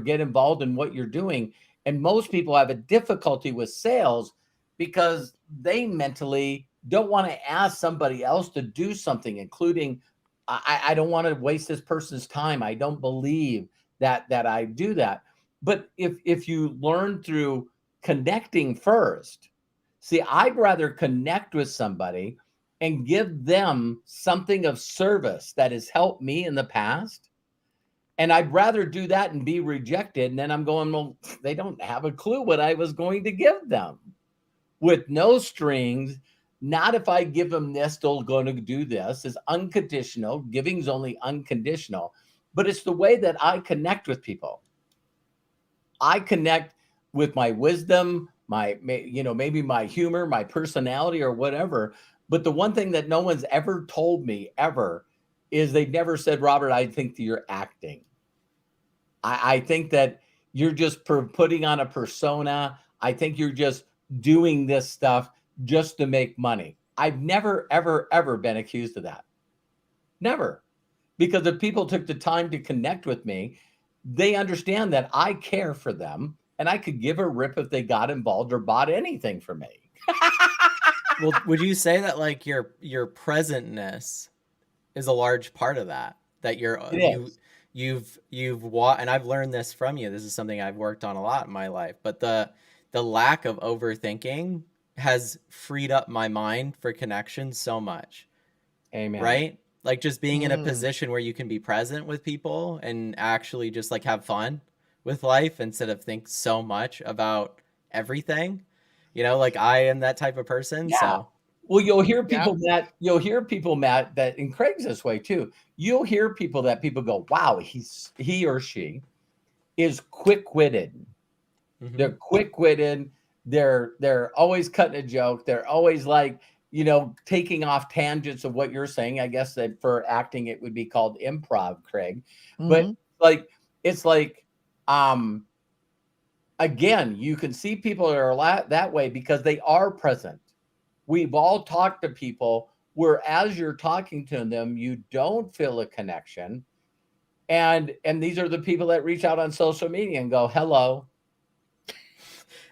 get involved in what you're doing. And most people have a difficulty with sales because they mentally don't want to ask somebody else to do something, including, I don't want to waste this person's time. I don't believe that I do that. But if you learn through connecting first, see, I'd rather connect with somebody and give them something of service that has helped me in the past. And I'd rather do that and be rejected. And then I'm going, well, they don't have a clue what I was going to give them, with no strings. Not if I give them this, they're going to do this. Is unconditional. Giving's only unconditional. But it's the way that I connect with people. I connect with my wisdom, maybe my humor, my personality, or whatever. But the one thing that no one's ever told me ever is they've never said, Robert, I think that you're acting. I think that you're just putting on a persona. I think you're just doing this stuff just to make money. I've never, ever, ever been accused of that. Never. Because if people took the time to connect with me, they understand that I care for them and I could give a rip if they got involved or bought anything from me. Well, would you say that like your presentness is a large part of that? That you've and I've learned this from you. This is something I've worked on a lot in my life, but the lack of overthinking has freed up my mind for connection so much. Amen. Right? Like just being in a position where you can be present with people and actually just like have fun with life instead of think so much about everything. You know, like I am that type of person. Yeah. So Well, you'll hear Yeah. people, Matt, that, and Craig's this way too. You'll hear people that people go, wow, he or she is quick-witted. Mhm. They're quick-witted. They're always cutting a joke. They're always like, taking off tangents of what you're saying. I guess that for acting, it would be called improv, Craig. But Mhm. it's like, again, you can see people that are that way because they are present. We've all talked to people where as you're talking to them, you don't feel a connection. And these are the people that reach out on social media and go, hello.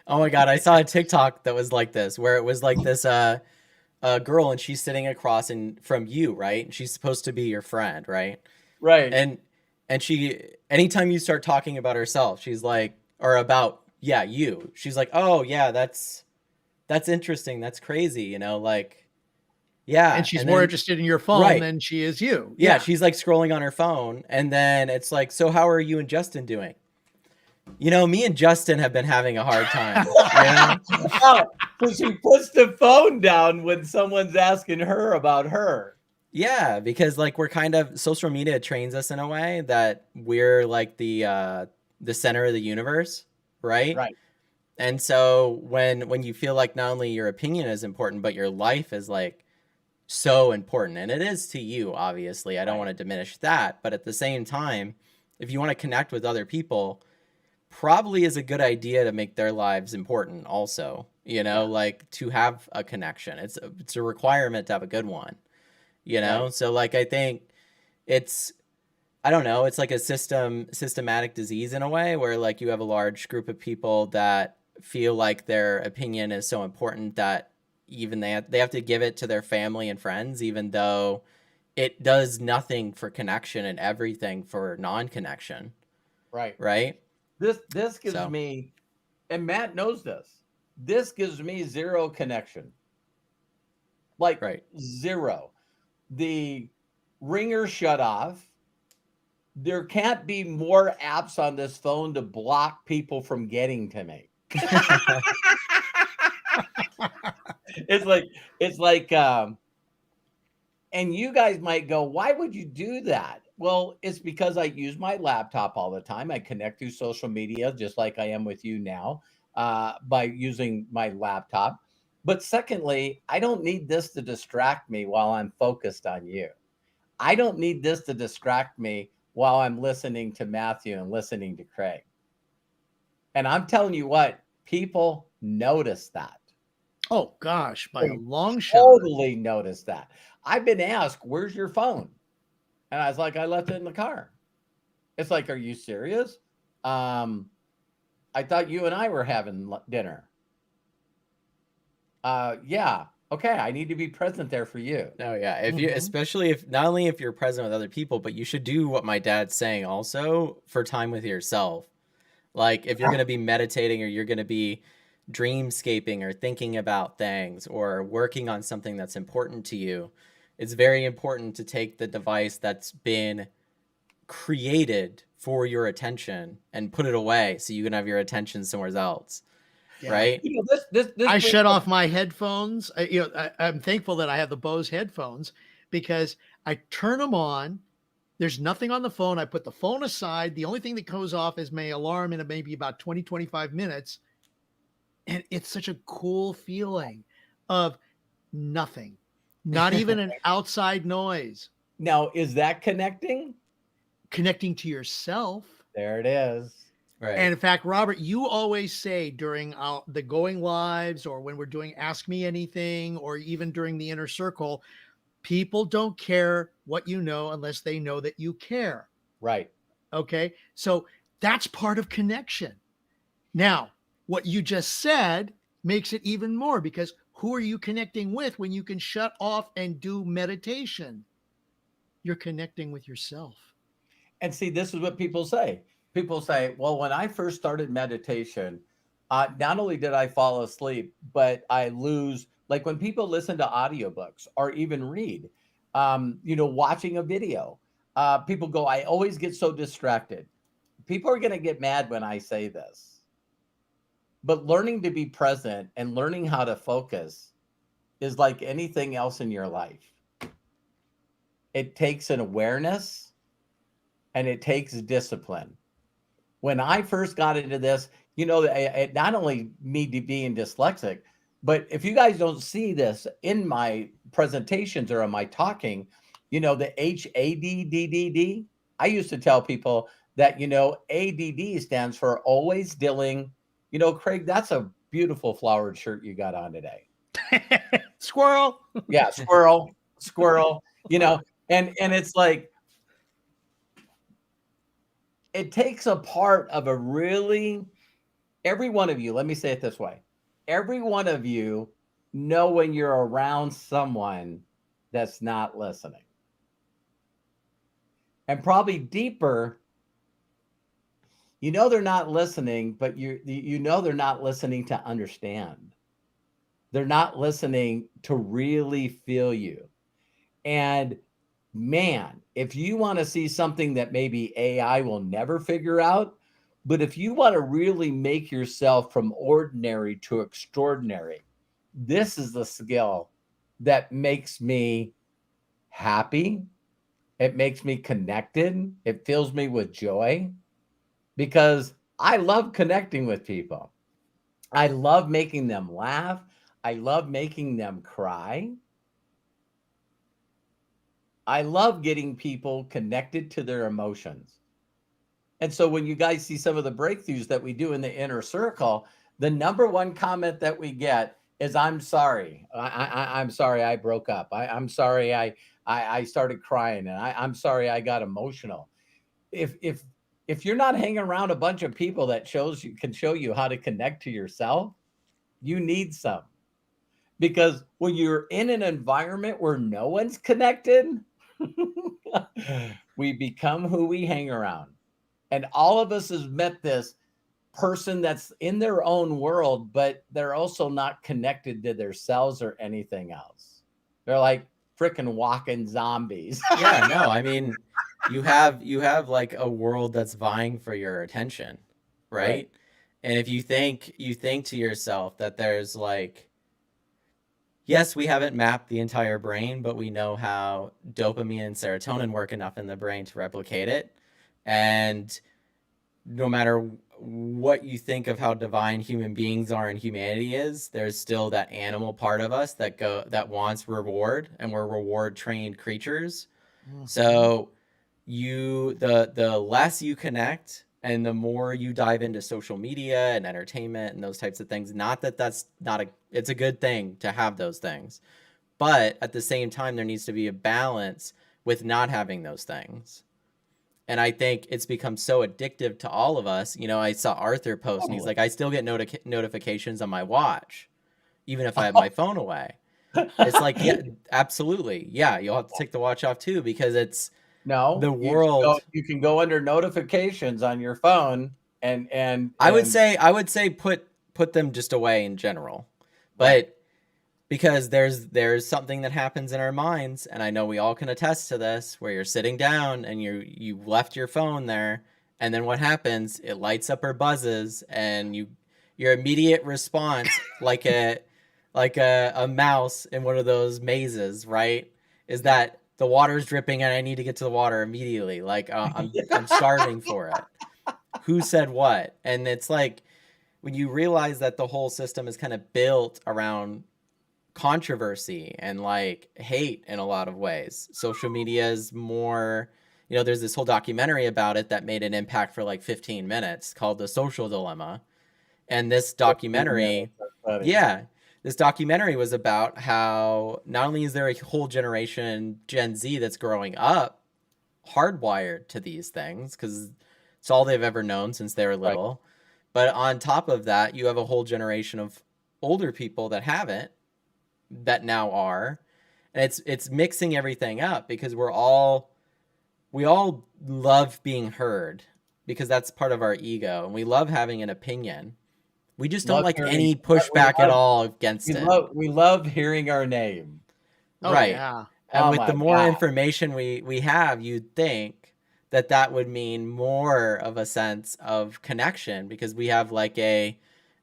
Oh my God, I saw a TikTok that was like this, where it was like this girl, and she's sitting across from you, right? And she's supposed to be your friend, right? Right. And she, anytime you start talking about herself, she's like, or about, yeah, you, she's like, oh yeah, that's interesting, that's crazy, like, yeah. And she's And more then, interested in your phone right, than she is you. yeah, Yeah. she's like scrolling on her phone, and then it's like, so how are you and Justin doing? Me and Justin have been having a hard time. Oh, so she puts the phone down when someone's asking her about her. Yeah, because like we're kind of, social media trains us in a way that we're like the center of the universe, right? Right. And so when you feel like not only your opinion is important, but your life is like so important, and it is to you, obviously. I don't Right. want to diminish that, but at the same time, if you want to connect with other people, probably is a good idea to make their lives important also, like to have a connection. It's a requirement to have a good one, Right. So like I think it's, I don't know, it's like a systematic disease in a way, where like you have a large group of people that feel like their opinion is so important that even they have to give it to their family and friends, even though it does nothing for connection and everything for non-connection. Right. Right. This gives So me, and Matt knows this gives me zero connection. Like right. zero. The ringer shut off. There can't be more apps on this phone to block people from getting to me. It's like and you guys might go, why would you do that? Well, it's because I use my laptop all the time. I connect through social media just like I am with you now, by using my laptop. But secondly, I don't need this to distract me while I'm focused on you. I don't need this to distract me while I'm listening to Matthew and listening to Craig. And I'm telling you what, people notice that. Oh gosh, by a They long shot. totally notice that. I've been asked, where's your phone? And I was like, I left it in the car. It's like, are you serious? I thought you and I were having dinner. Yeah. Okay. I need to be present there for you. No, yeah. If you, especially if not only if you're present with other people, but you should do what my dad's saying also for time with yourself. Like if you're going to be meditating, or you're going to be dreamscaping, or thinking about things, or working on something that's important to you, it's very important to take the device that's been created for your attention and put it away so you can have your attention somewhere else. Yeah. Right? This I shut off my headphones. I'm thankful that I have the Bose headphones because I turn them on. There's nothing on the phone. I put the phone aside. The only thing that goes off is my alarm in maybe about 20, 25 minutes. And it's such a cool feeling of nothing, not even an outside noise. Now, is that connecting? Connecting to yourself. There it is. Right. And in fact, Robert, you always say during the going lives, or when we're doing Ask Me Anything, or even during the Inner Circle, people don't care what you know unless they know that you care. Right. Okay. So that's part of connection. Now, what you just said makes it even more, because who are you connecting with when you can shut off and do meditation? You're connecting with yourself. And see, this is what people say. People say, well, when I first started meditation, not only did I fall asleep, but I lose, like when people listen to audiobooks or even read, watching a video, people go, I always get so distracted. People are going to get mad when I say this. But learning to be present and learning how to focus is like anything else in your life. It takes an awareness and it takes discipline. When I first got into this, it not only me being dyslexic, but if you guys don't see this in my presentations or in my talking, the HADDDD, I used to tell people that, ADD stands for always dealing. Craig, that's a beautiful flowered shirt you got on today. Squirrel. Yeah, squirrel, and it's like, it takes a part of every one of you, let me say it this way. Every one of you know when you're around someone that's not listening. And probably deeper, they're not listening, but they're not listening to understand. They're not listening to really feel you. And man, if you want to see something that maybe AI will never figure out, but if you want to really make yourself from ordinary to extraordinary, this is the skill that makes me happy. It makes me connected. It fills me with joy because I love connecting with people. I love making them laugh. I love making them cry. I love getting people connected to their emotions. And so when you guys see some of the breakthroughs that we do in the inner circle, the number one comment that we get is, I'm sorry. I'm sorry I broke up. I'm sorry I started crying, and I'm sorry I got emotional. If you're not hanging around a bunch of people that can show you how to connect to yourself, you need some. Because when you're in an environment where no one's connected, we become who we hang around. And all of us has met this person that's in their own world, but they're also not connected to themselves or anything else. They're like freaking walking zombies. Yeah, no, I mean, you have like a world that's vying for your attention, right? And if you think to yourself that there's like, yes, we haven't mapped the entire brain, but we know how dopamine and serotonin work enough in the brain to replicate it. And no matter what you think of how divine human beings are and humanity is, there's still that animal part of us that wants reward, and we're reward trained creatures. So the less you connect and the more you dive into social media and entertainment and those types of things, not that that's not it's a good thing to have those things, but at the same time there needs to be a balance with not having those things. And I think it's become so addictive to all of us. I saw Arthur post, and he's like, I still get notifications on my watch, even if I have my phone away. It's like, yeah, absolutely. Yeah, you'll have to take the watch off too, because it's the world. You can go under notifications on your phone, and I would say put them just away in general. But right. Because there's something that happens in our minds, and I know we all can attest to this, where you're sitting down and you left your phone there, and then what happens? It lights up or buzzes, and your immediate response, like a mouse in one of those mazes, right? Is that the water's dripping and I need to get to the water immediately. Like I'm starving for it. Who said what? And it's like when you realize that the whole system is kind of built around controversy and like hate in a lot of ways. Social media is more, there's this whole documentary about it that made an impact for like 15 minutes called The Social Dilemma. And this documentary, this documentary was about how not only is there a whole generation, Gen Z, that's growing up hardwired to these things because it's all they've ever known since they were little. Right. But on top of that, you have a whole generation of older people that haven't, that now are. And it's mixing everything up because we all love being heard because that's part of our ego. And we love having an opinion. We just don't like any pushback at all against it. We love hearing our name. Right. Yeah. And with the more information we have, you'd think that would mean more of a sense of connection because we have like an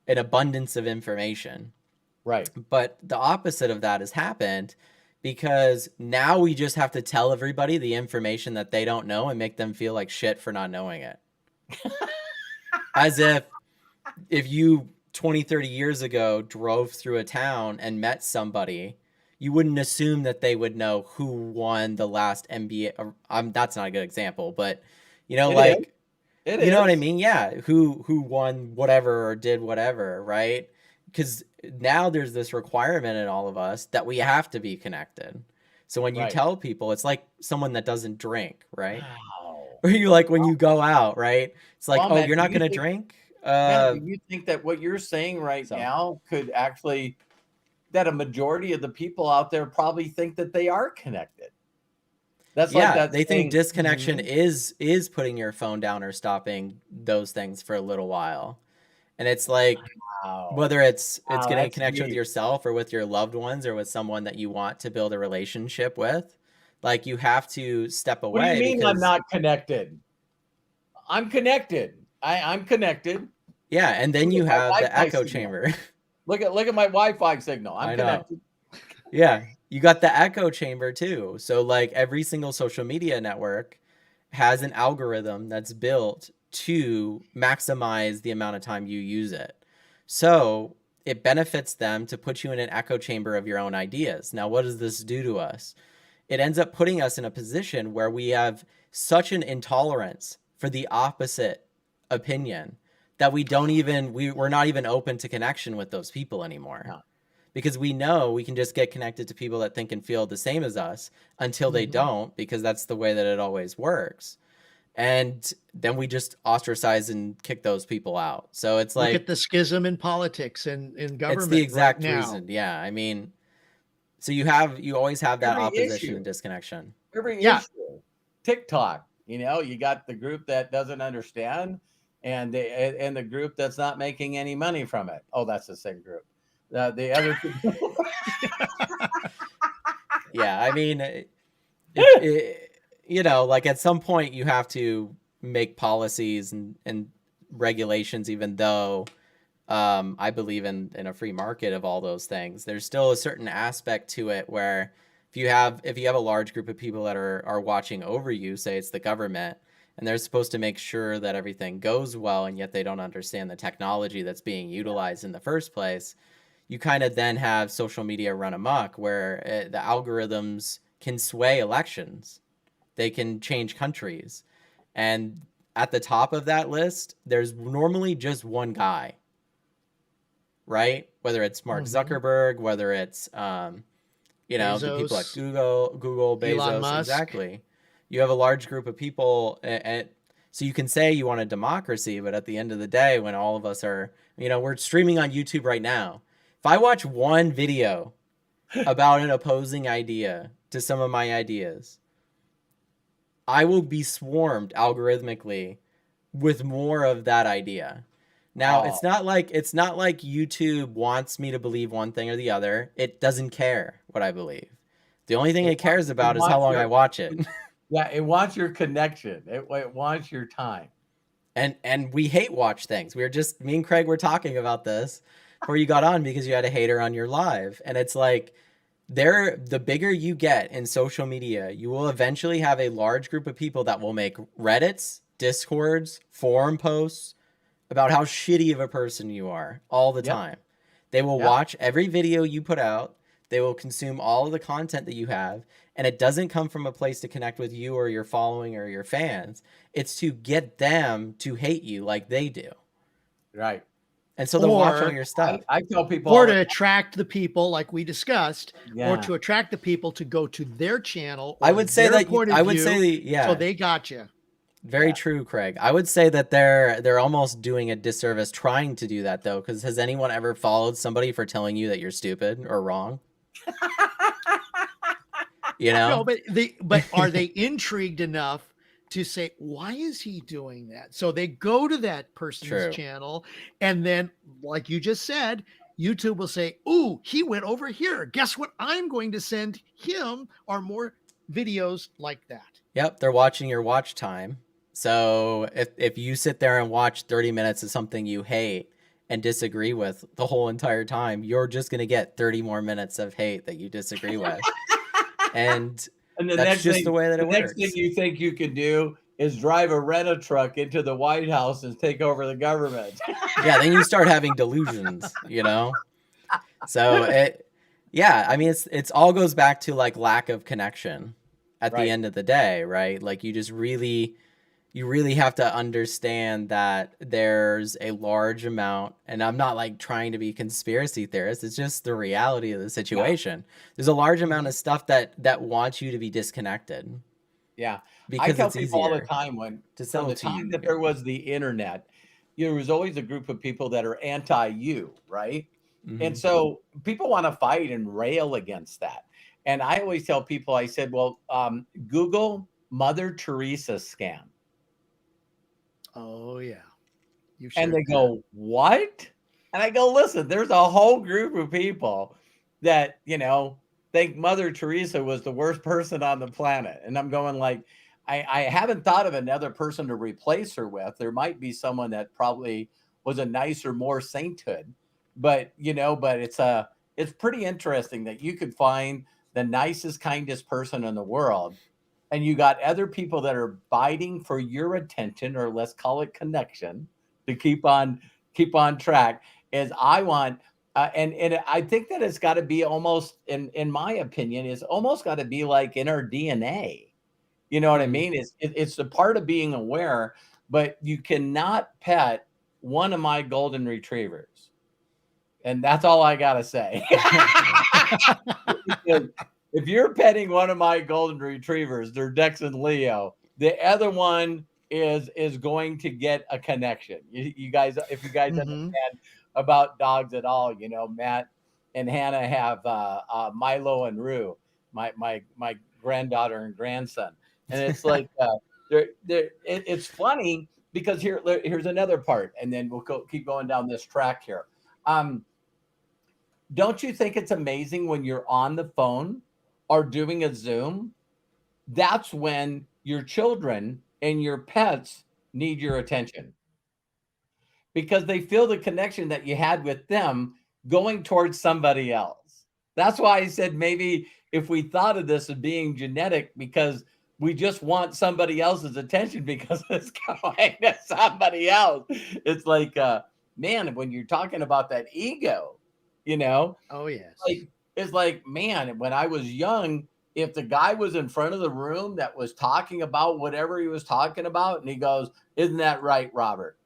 abundance of information. Right. But the opposite of that has happened because now we just have to tell everybody the information that they don't know and make them feel like shit for not knowing it. As if you 20, 30 years ago drove through a town and met somebody, you wouldn't assume that they would know who won the last NBA. That's not a good example, but you know, It is. like, It you know what I is. mean? Yeah. Who won whatever or did whatever, right? Because now there's this requirement in all of us that we have to be connected. So when you Right. tell people, it's like someone that doesn't drink, right? Wow. Or you like when you go out, right? It's like, Well, oh, man, you're do not you gonna think, drink? do you think that what you're saying right So now could actually, that a majority of the people out there probably think that they are connected? That's like yeah, that they think saying, disconnection Mhm. is putting your phone down or stopping those things for a little while. And it's like wow, whether it's wow, getting a that's connection with deep. yourself or with your loved ones or with someone that you want to build a relationship with, like you have to step What do you away mean I'm because not connected? I'm connected. I'm connected. yeah, and then Look at you my have the Wi-Fi echo signal. chamber. Look at my Wi-Fi signal. I'm I know. connected. Yeah, you got the echo chamber too. So like every single social media network has an algorithm that's built to maximize the amount of time you use it. So it benefits them to put you in an echo chamber of your own ideas. Now, what does this do to us? It ends up putting us in a position where we have such an intolerance for the opposite opinion that we're not even open to connection with those people anymore No. because we know we can just get connected to people that think and feel the same as us until they Mhm. don't, because that's the way that it always works. And then we just ostracize and kick those people out. So it's Look at like, the schism in politics and in it's the government right exact now. reason. Yeah. I mean, so you always have that Every opposition issue, and disconnection. every Yeah. issue. TikTok, you got the group that doesn't understand, and the group that's not making any money from it. Oh, that's the same group. The other two. Yeah. I mean, like at some point you have to make policies and regulations, even though I believe in a free market of all those things. There's still a certain aspect to it where if you have a large group of people that are watching over you, say it's the government, and they're supposed to make sure that everything goes well, and yet they don't understand the technology that's being utilized in the first place, you kind of then have social media run amok where the algorithms can sway elections. They can change countries. And at the top of that list, there's normally just one guy, right? Whether it's Mark Mhm. Zuckerberg, whether it's the people at Bezos, Google, Elon Bezos, Musk. exactly. You have a large group of people, and so you can say you want a democracy, but at the end of the day, when all of us are, we're streaming on YouTube right now. If I watch one video about an opposing idea to some of my ideas, I will be swarmed algorithmically with more of that idea. Now, Oh, it's not like YouTube wants me to believe one thing or the other. It doesn't care what I believe. The only thing it it cares it about is how wants long I your watch it. yeah, it wants your connection. It wants your time. And we hate watch things. Me and Craig were talking about this before you got on because you had a hater on your live. And it's like the bigger you get in social media, you will eventually have a large group of people that will make Reddits, Discords, forum posts about how shitty of a person you are all the Yep. time. They will Yep. watch every video you put out. They will consume all of the content that you have. And it doesn't come from a place to connect with you or your following or your fans. It's to get them to hate you like they do. Right. And so they'll watch all Or your stuff. I tell people or all to the attract the people like we discussed, or yeah. to attract the people to go to their channel I or would say their that point I of would view, say, so yeah, they got you. very Yeah. true, Craig. I would say that they're almost doing a disservice trying to do that though, because has anyone ever followed somebody for telling you that you're stupid or wrong? You No, know? but are they intrigued enough to say, why is he doing that? So they go to that person's True. channel, and then, like you just said, YouTube will say, "Ooh, he went over here. Guess what? I'm going to send him or more videos like that." Yep, they're watching your watch time. So if you sit there and watch 30 minutes of something you hate and disagree with the whole entire time, you're just going to get 30 more minutes of hate that you disagree with. And And that's just the way that the it next thing works. you think you can do is drive a rent-a-truck into the White House and take over the government. Yeah, then you start having delusions, you know? So I mean, it's all goes back to like lack of connection at the Right. end of the day, right? Like you really have to understand that there's a large amount, and I'm not like trying to be conspiracy theorist, it's just the reality of the situation. There's a large amount of stuff that wants you to be disconnected Yeah. I because tell it's people all the easier time to from sell the to time you. that there was the internet, there was always a group of people that are anti-you, right? And Mhm. so people want to fight and rail against that. And I always tell people, I said, well, Google Mother Teresa scam. Oh yeah. You've And shared they that. go, what? And I go, listen, there's a whole group of people that, think Mother Teresa was the worst person on the planet. And I'm going like, I haven't thought of another person to replace her with. There might be someone that probably was a nicer, more sainthood. But, but it's pretty interesting that you could find the nicest, kindest person in the world. And you got other people that are biting for your attention, or let's call it connection, to keep on track. Is I want and I think that it's got to be almost, in my opinion, it's almost got to be like in our DNA. You know what I Mhm. mean? It's a part of being aware, but you cannot pet one of my golden retrievers. And that's all I gotta say. Because if you're petting one of my golden retrievers, they're Dex and Leo. The other one is going to get a connection. You guys, if you guys Mhm. understand about dogs at all, Matt and Hannah have Milo and Rue, my granddaughter and grandson, and it's like it's funny because here's another part, and then we'll keep going down this track here. Um, don't you think it's amazing when you're on the phone or doing a Zoom? That's when your children and your pets need your attention because they feel the connection that you had with them going towards somebody else. That's why I said maybe if we thought of this as being genetic, because we just want somebody else's attention because it's going to somebody else. It's like, man, when you're talking about that ego, you know, Oh yes. like it's like, man, when I was young, if the guy was in front of the room that was talking about whatever he was talking about, and he goes, "Isn't that right, Robert?"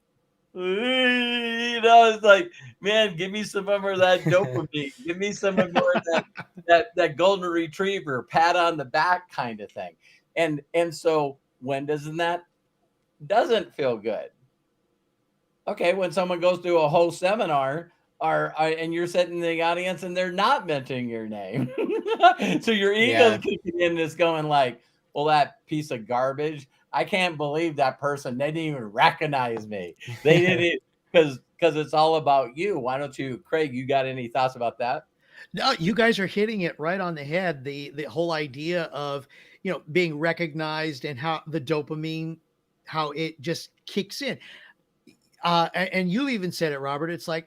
It's like, man, give me some more of that dopamine. Give me some more of that golden retriever pat on the back kind of thing. And so when doesn't feel good? Okay, when someone goes through a whole seminar, and you're sitting in the audience and they're not mentioning your name, so your ego's Yeah. kicking in, and it's going like, "Well, that piece of garbage! I can't believe that person. They didn't even recognize me. They didn't, because it's all about you." Why don't you, Craig? You got any thoughts about that? No, you guys are hitting it right on the head. The whole idea of, being recognized and how the dopamine, how it just kicks in. And you even said it, Robert. It's like,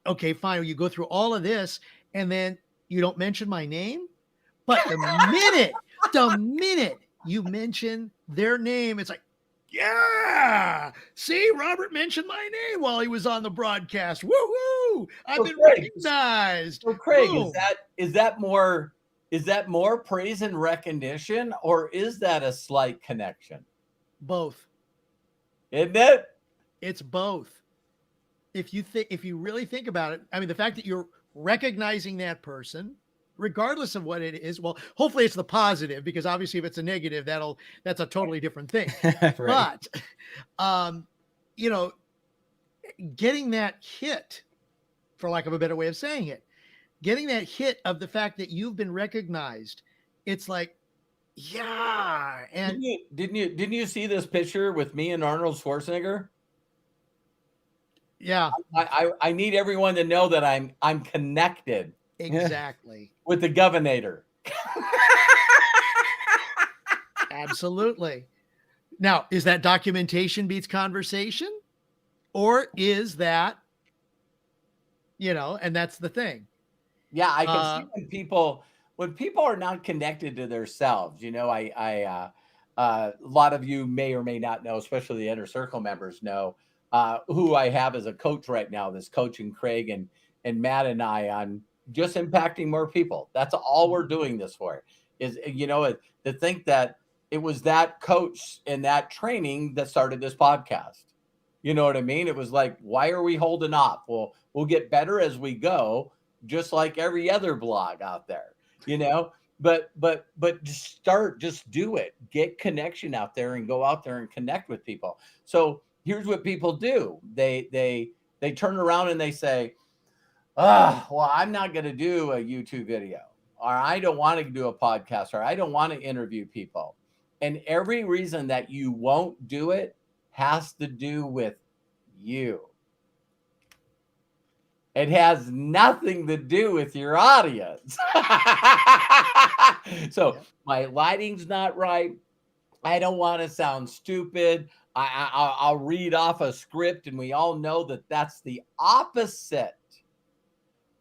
okay, fine. You go through all of this and then you don't mention my name. But the minute you mention their name, it's like, yeah, see, Robert mentioned my name while he was on the broadcast. Woohoo! I've So, been Craig, recognized. so Craig, is Boom. that is that more is that more praise and recognition, or is that a slight connection? Both. Isn't it? It's both. If you really think about it, I mean, the fact that you're recognizing that person, regardless of what it is, well, hopefully it's the positive, because obviously if it's a negative, that's a totally different thing. Right. But um, you know, getting that hit, for lack of a better way of saying it, getting that hit of the fact that you've been recognized, it's like, yeah. And Didn't you see this picture with me and Arnold Schwarzenegger? yeah, I need everyone to know that I'm connected Yeah. exactly. with the governor. Absolutely. Now, is that documentation beats conversation? Or is that and that's the thing. Yeah, I can see when people are not connected to themselves. A lot of you may or may not know, especially the inner circle members know who I have as a coach right now. This coaching Craig and Matt and I on just impacting more people. That's all we're doing this for. Is to think that it was that coach and that training that started this podcast. You know what I mean? It was like, why are we holding off? Well, we'll get better as we go, just like every other blog out there, but just do it. Get connection out there and go out there and connect with people. So here's what people do. They turn around and they say, well, I'm not going to do a YouTube video, or I don't want to do a podcast, or I don't want to interview people. And every reason that you won't do it has to do with you. It has nothing to do with your audience. So my lighting's not right. I don't want to sound stupid. I'll read off a script, and we all know that that's the opposite.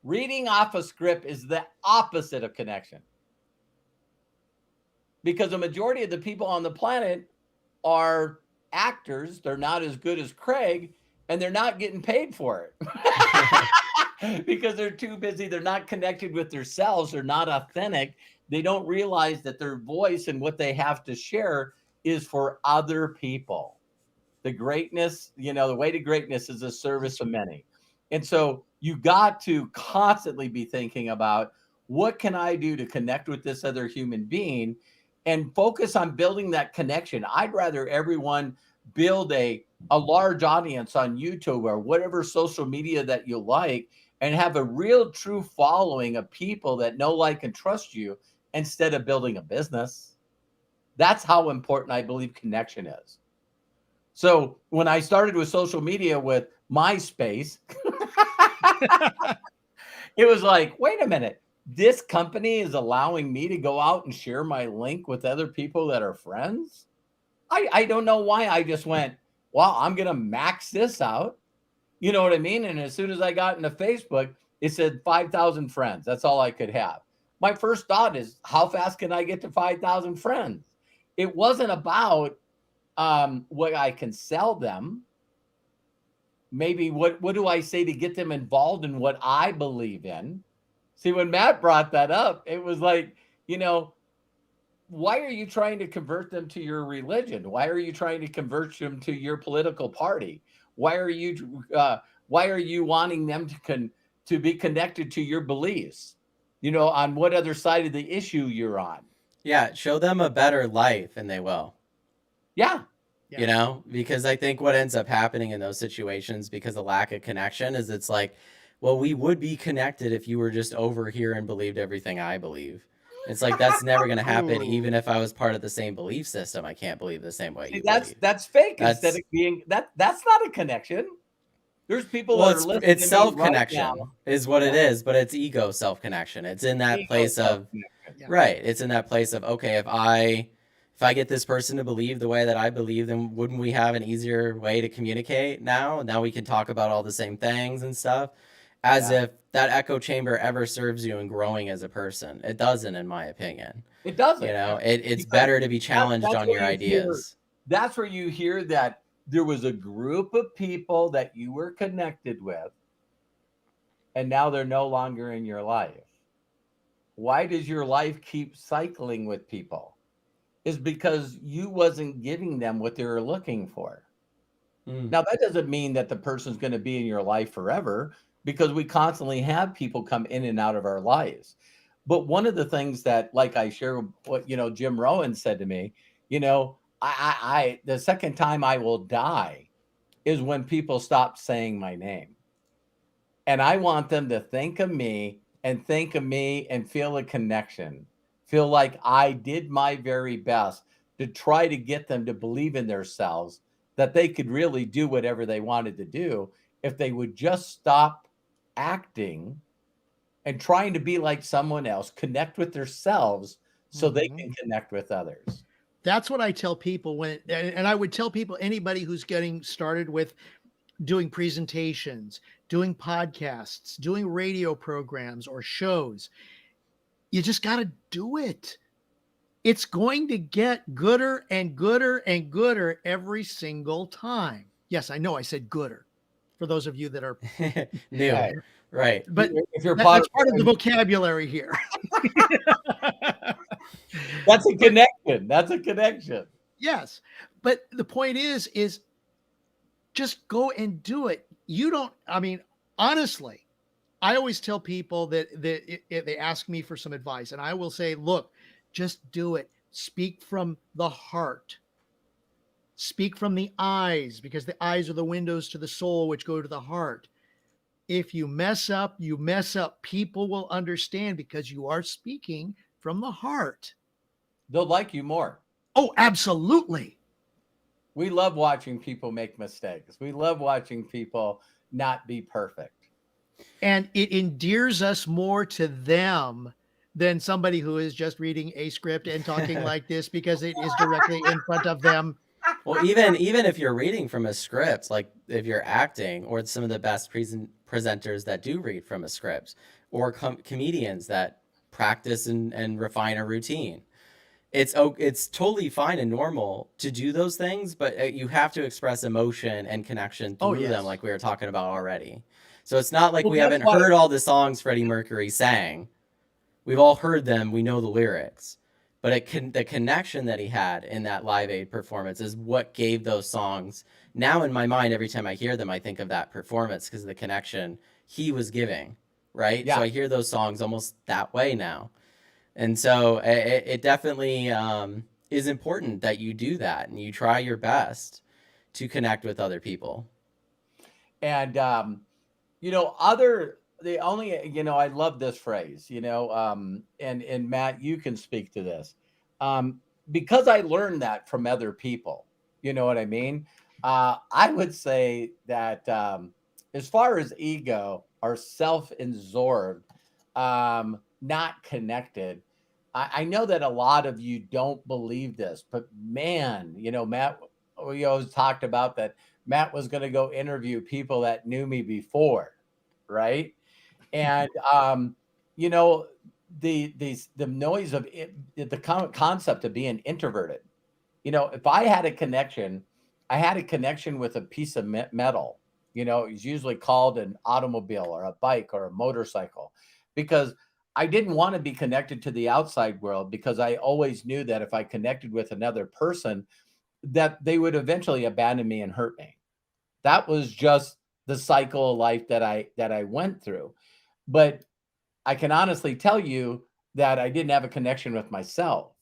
Reading off a script is the opposite of connection. Because the majority of the people on the planet are actors. They're not as good as Craig, and they're not getting paid for it. Because they're too busy. They're not connected with themselves. They're not authentic. They don't realize that their voice and what they have to share is for other people. The greatness, the way to greatness is a service of many. And so you got to constantly be thinking about, what can I do to connect with this other human being, and focus on building that connection. I'd rather everyone build a large audience on YouTube or whatever social media that you like, and have a real true following of people that know, like, and trust you, instead of building a business. That's how important I believe connection is. So when I started with social media with MySpace, it was like, wait a minute, this company is allowing me to go out and share my link with other people that are friends? I don't know why. I just went, well, I'm going to max this out. You know what I mean? And as soon as I got into Facebook, it said 5,000 friends. That's all I could have. My first thought is, how fast can I get to 5,000 friends? It wasn't about what I can sell them. Maybe what do I say to get them involved in what I believe in? See, when Matt brought that up, it was like, why are you trying to convert them to your religion? Why are you trying to convert them to your political party? Why are you wanting them to be connected to your beliefs? On what other side of the issue you're on? Yeah, show them a better life and they will. Yeah. Because I think what ends up happening in those situations, because of lack of connection, is it's like, well, we would be connected if you were just over here and believed everything I believe. It's like, that's never going to happen. Even if I was part of the same belief system, I can't believe the same way you believe. That's fake. Instead of being that's not a connection. There's people that are listening. It's self-connection is what it is, but it's ego self-connection. It's in that place of, right. It's in that place of, okay, if I get this person to believe the way that I believe, then wouldn't we have an easier way to communicate now? Now we can talk about all the same things and stuff, as if that echo chamber ever serves you in growing as a person. It doesn't, in my opinion. It doesn't. It's better to be challenged on your ideas. That's where you hear that there was a group of people that you were connected with, and now they're no longer in your life. Why does your life keep cycling with people? Is because you wasn't giving them what they were looking for. Now, that doesn't mean that the person's going to be in your life forever, because we constantly have people come in and out of our lives. But one of the things that, like I share what, Jim Rohn said to me, I the second time I will die is when people stop saying my name. And I want them to think of me and feel a connection, feel like I did my very best to try to get them to believe in themselves, that they could really do whatever they wanted to do if they would just stop acting and trying to be like someone else, connect with themselves so they can connect with others. That's what I tell people and I would tell people, anybody who's getting started with doing presentations, doing podcasts, doing radio programs or shows. You just got to do it. It's going to get gooder and gooder and gooder every single time. Yes, I know I said gooder for those of you that are, New. Right. Right. but If you're that's part of the vocabulary here. that's a connection. That's a connection. Yes. But the point is just go and do it. You don't, I mean, honestly, I always tell people that if they ask me for some advice, and I will say, look, just do it. Speak from the heart. Speak from the eyes, because the eyes are the windows to the soul, which go to the heart. If you mess up, you mess up. People will understand because you are speaking from the heart. They'll like you more. Oh, absolutely. We love watching people make mistakes. We love watching people not be perfect. And it endears us more to them than somebody who is just reading a script and talking like this because it is directly in front of them. Well, even if you're reading from a script, like if you're acting, or some of the best presenters that do read from a script, or comedians that practice and refine a routine, it's totally fine and normal to do those things, but you have to express emotion and connection through them, like we were talking about already. So it's not like we haven't heard all the songs Freddie Mercury sang. We've all heard them. We know the lyrics. But the connection that he had in that Live Aid performance is what gave those songs. Now in my mind, every time I hear them, I think of that performance because of the connection he was giving, right? Yeah. So I hear those songs almost that way now. And so it definitely is important that you do that and you try your best to connect with other people. And, I love this phrase, and Matt, you can speak to this. Because I learned that from other people, you know what I mean? I would say that as far as ego or self-absorbed, not connected, I know that a lot of you don't believe this, but man, Matt, we always talked about that Matt was going to go interview people that knew me before, right? And the noise of it, the concept of being introverted. If I had a connection, I had a connection with a piece of metal. It's usually called an automobile or a bike or a motorcycle, because I didn't want to be connected to the outside world, because I always knew that if I connected with another person, that they would eventually abandon me and hurt me. That was just the cycle of life that I went through. But I can honestly tell you that I didn't have a connection with myself,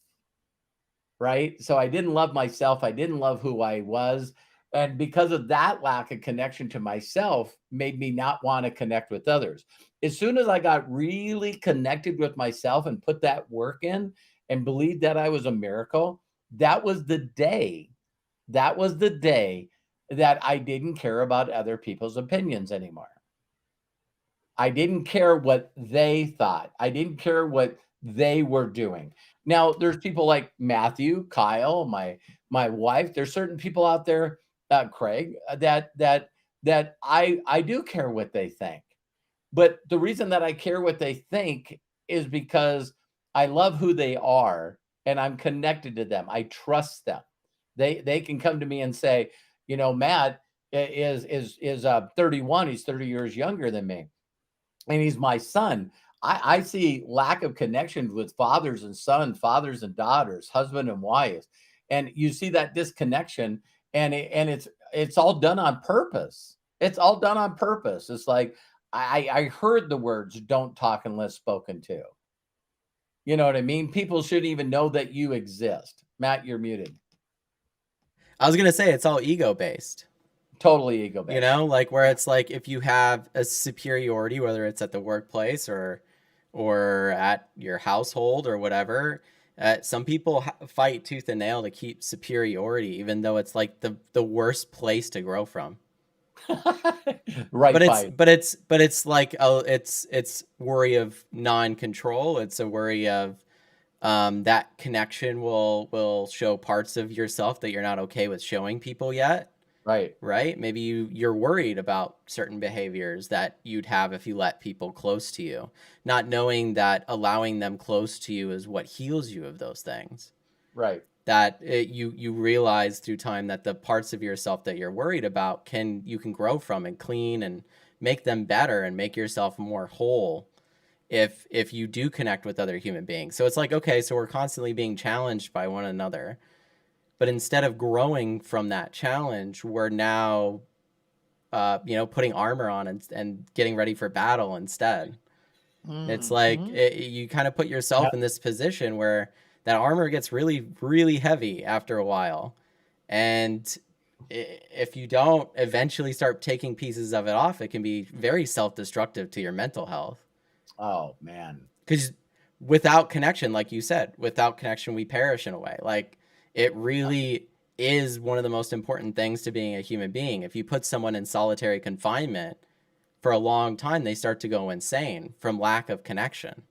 right? So I didn't love myself. I didn't love who I was. And because of that lack of connection to myself made me not want to connect with others. As soon as I got really connected with myself and put that work in and believed that I was a miracle, that was the day that I didn't care about other people's opinions anymore. I didn't care what they thought. I didn't care what they were doing. Now, there's people like Matthew, Kyle, my wife. There's certain people out there, Craig, that I do care what they think. But the reason that I care what they think is because I love who they are and I'm connected to them. I trust them. They can come to me and say, Matt is 31. He's 30 years younger than me, and he's my son. I see lack of connection with fathers and sons, fathers and daughters, husband and wives, and you see that disconnection, and it's all done on purpose. It's all done on purpose. It's like I heard the words "don't talk unless spoken to." You know what I mean? People shouldn't even know that you exist. Matt, you're muted. I was gonna say it's all ego based. Totally ego based. Like where it's like if you have a superiority, whether it's at the workplace or at your household or whatever, some people fight tooth and nail to keep superiority, even though it's like the worst place to grow from. Right. But it's like it's worry of non-control. It's a worry of that connection will show parts of yourself that you're not okay with showing people yet. right? Maybe you're worried about certain behaviors that you'd have if you let people close to you, not knowing that allowing them close to you is what heals you of those things. Right. That you realize through time that the parts of yourself that you're worried about you can grow from and clean and make them better and make yourself more whole if you do connect with other human beings. So it's like, okay, so we're constantly being challenged by one another, but instead of growing from that challenge, we're now putting armor on and getting ready for battle instead. It's like you kind of put yourself in this position where that armor gets really, really heavy after a while. And if you don't eventually start taking pieces of it off, it can be very self-destructive to your mental health. Oh, man. Because without connection, like you said, without connection, we perish in a way. Like, it really is one of the most important things to being a human being. If you put someone in solitary confinement for a long time, they start to go insane from lack of connection.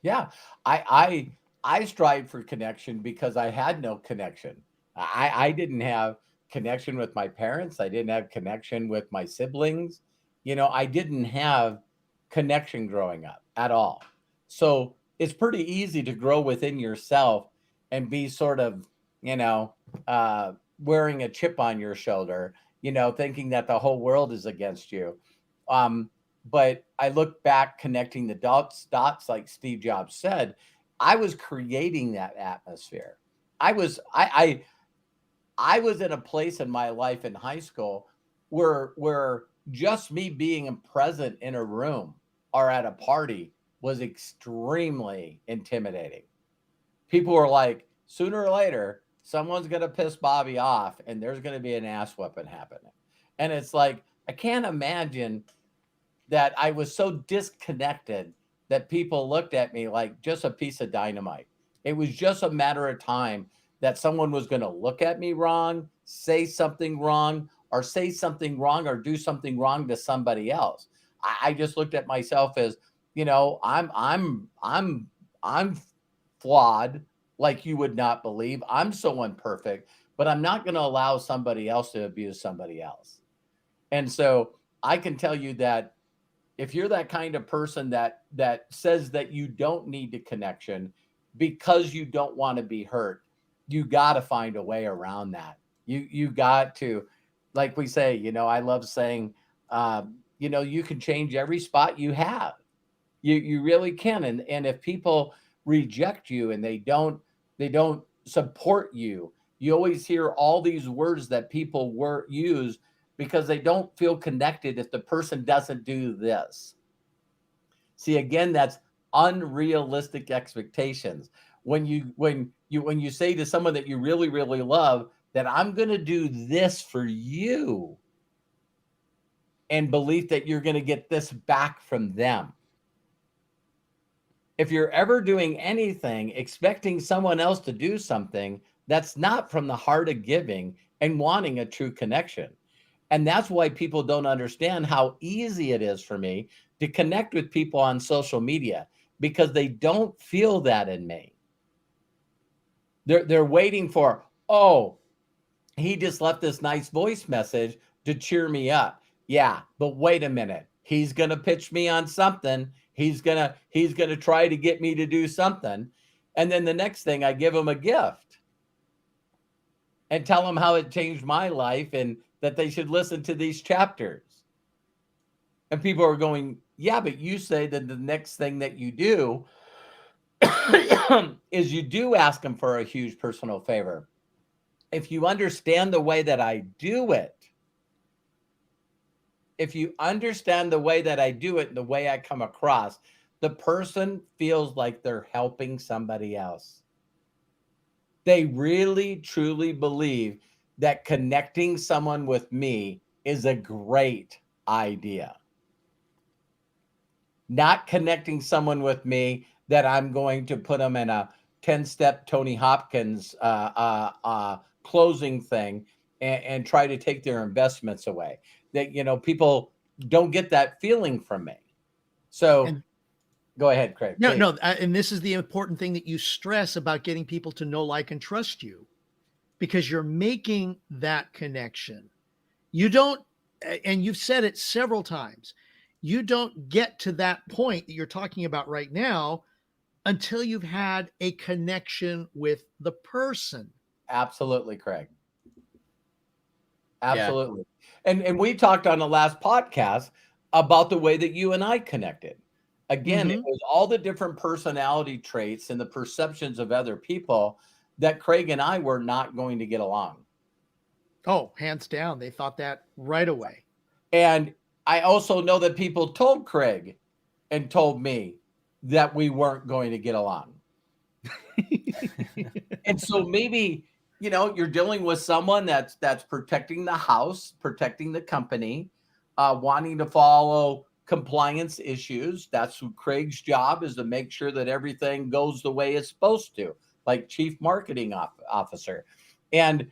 Yeah. I strive for connection because I had no connection. I didn't have connection with my parents. I didn't have connection with my siblings. I didn't have connection growing up at all. So it's pretty easy to grow within yourself and be sort of, wearing a chip on your shoulder, thinking that the whole world is against you. But I look back connecting the dots, like Steve Jobs said. I was creating that atmosphere. I was in a place in my life in high school where just me being present in a room or at a party was extremely intimidating. People were like, sooner or later, someone's going to piss Bobby off and there's going to be an ass whipping happening. And it's like, I can't imagine that I was so disconnected that people looked at me like just a piece of dynamite. It was just a matter of time that someone was going to look at me wrong, say something wrong, or do something wrong to somebody else. I just looked at myself as, I'm flawed like you would not believe. I'm so imperfect, but I'm not going to allow somebody else to abuse somebody else. And so I can tell you that if you're that kind of person that says that you don't need the connection because you don't want to be hurt, you got to find a way around that. You got to, like we say, I love saying, you can change every spot you have. You really can. And if people reject you and they don't support you, you always hear all these words that people use because they don't feel connected if the person doesn't do this. See, again, that's unrealistic expectations. When you say to someone that you really, really love that I'm going to do this for you, and belief that you're going to get this back from them. If you're ever doing anything expecting someone else to do something, that's not from the heart of giving and wanting a true connection. And that's why people don't understand how easy it is for me to connect with people on social media, because they don't feel that in me. They're waiting for, oh, he just left this nice voice message to cheer me up. Yeah, but wait a minute. He's going to pitch me on something. He's going to try to get me to do something. And then the next thing, I give him a gift and tell him how it changed my life and that they should listen to these chapters. And people are going, yeah, but you say that the next thing that you do is you do ask them for a huge personal favor. If you understand the way that I do it, and the way I come across, the person feels like they're helping somebody else. They really, truly believe that connecting someone with me is a great idea. Not connecting someone with me that I'm going to put them in a 10-step Tony Hopkins closing thing and try to take their investments away. That, people don't get that feeling from me. So go ahead, Craig. No. And this is the important thing that you stress about getting people to know, like, and trust you, because you're making that connection. You don't, and you've said it several times, you don't get to that point that you're talking about right now until you've had a connection with the person. Absolutely, Craig. Yeah. Absolutely. And we talked on the last podcast about the way that you and I connected. Again, it Mhm. was all the different personality traits and the perceptions of other people that Craig and I were not going to get along. Oh, hands down. They thought that right away. And I also know that people told Craig and told me that we weren't going to get along. And so maybe, you're dealing with someone that's protecting the house, protecting the company, wanting to follow compliance issues. That's who Craig's job is, to make sure that everything goes the way it's supposed to, like chief marketing officer. And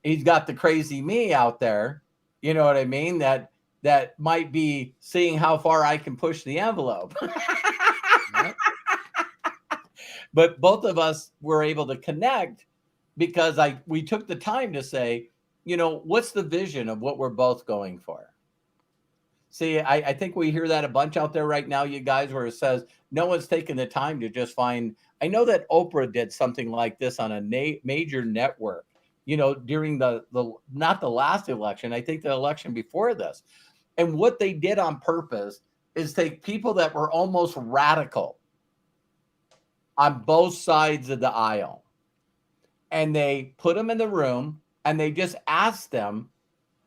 he's got the crazy me out there, you know what I mean? That might be seeing how far I can push the envelope. Yep. But both of us were able to connect because we took the time to say, what's the vision of what we're both going for? See, I think we hear that a bunch out there right now, you guys, where it says no one's taking the time to just find. I know that Oprah did something like this on a major network, during the not the last election, I think the election before this. And what they did on purpose is take people that were almost radical on both sides of the aisle, and they put them in the room and they just asked them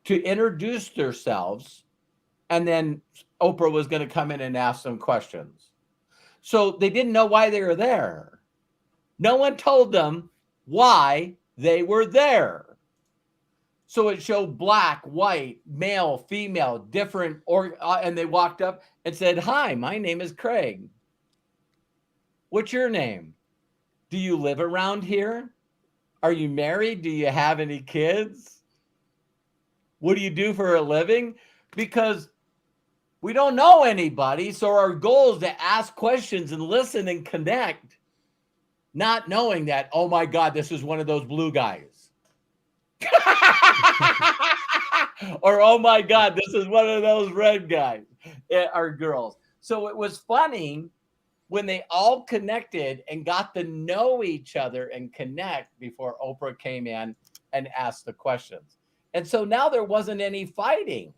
to introduce themselves, and then Oprah was going to come in and ask them questions. So they didn't know why they were there. No one told them why they were there. So it showed black, white, male, female, different, and they walked up and said, "Hi, my name is Craig. What's your name? Do you live around here? Are you married? Do you have any kids? What do you do for a living?" Because we don't know anybody. So our goal is to ask questions and listen and connect, not knowing that, oh my God, this is one of those blue guys. Or, oh my God, this is one of those red guys or girls. So it was funny when they all connected and got to know each other and connect before Oprah came in and asked the questions. And so now there wasn't any fighting,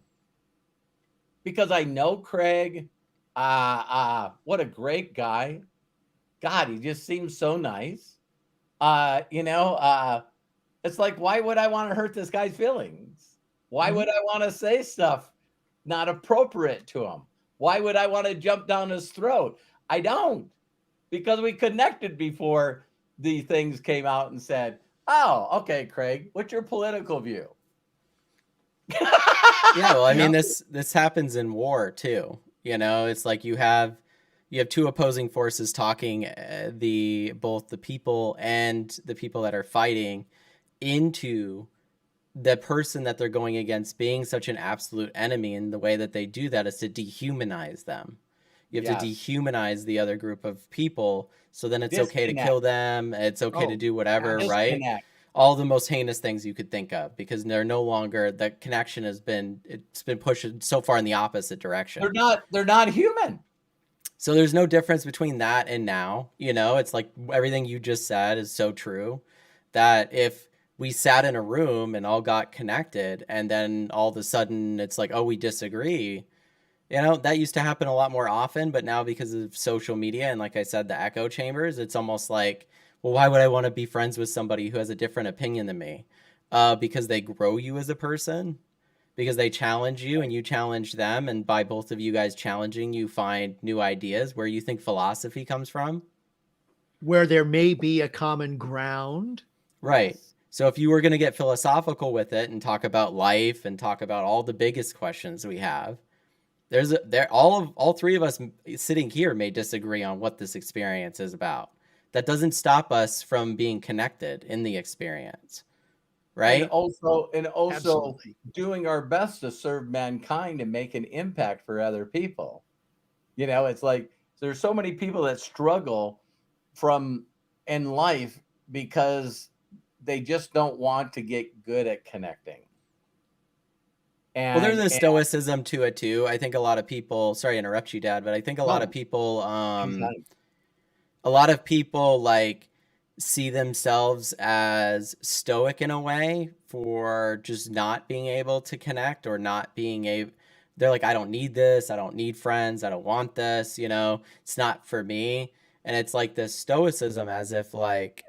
because I know Craig. What a great guy. God, he just seems so nice. It's like, why would I want to hurt this guy's feelings? Why would I want to say stuff not appropriate to him? Why would I want to jump down his throat? I don't, because we connected before the things came out and said, "Oh, okay, Craig, what's your political view?" Yeah, well, I mean, this happens in war too. It's like you have two opposing forces talking, both the people and the people that are fighting, into the person that they're going against being such an absolute enemy, and the way that they do that is to dehumanize them. You have to dehumanize the other group of people, so then it's okay to kill them, it's okay to do whatever, right? All the most heinous things you could think of, because they're no longer, the connection it's been pushed so far in the opposite direction. They're not human. So there's no difference between that and now. It's like everything you just said is so true, that if we sat in a room and all got connected, and then all of a sudden it's like, oh, we disagree. That used to happen a lot more often, but now because of social media and, like I said, the echo chambers, it's almost like, well, why would I want to be friends with somebody who has a different opinion than me? Because they grow you as a person, because they challenge you and you challenge them. And by both of you guys challenging, you find new ideas where you think philosophy comes from. Where there may be a common ground. Right. So if you were going to get philosophical with it and talk about life and talk about all the biggest questions we have, all three of us sitting here may disagree on what this experience is about. That doesn't stop us from being connected in the experience, right? And also Absolutely. doing our best to serve mankind and make an impact for other people. It's like there's so many people that struggle in life because they just don't want to get good at connecting. Well, there's a And stoicism to it too. I think a lot of people, sorry to interrupt you, Dad, but I think no, anytime. a lot of people like see themselves as stoic in a way for just not being able to connect or not being able, they're like, I don't need this, I don't need friends, I don't want this, it's not for me. And it's like this stoicism as if like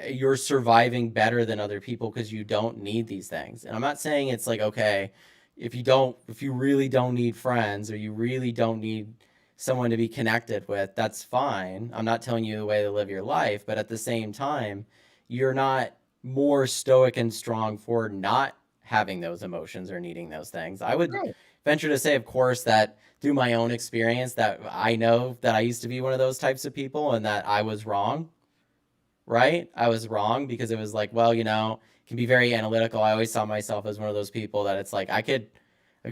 you're surviving better than other people because you don't need these things. And I'm not saying it's like, okay, if you really don't need friends or you really don't need someone to be connected with, that's fine. I'm not telling you the way to live your life, but at the same time, you're not more stoic and strong for not having those emotions or needing those things. I would Right. venture to say, of course, that through my own experience, that I know that I used to be one of those types of people and that I was wrong, right? I was wrong because it was like, well, it can be very analytical. I always saw myself as one of those people that it's like I could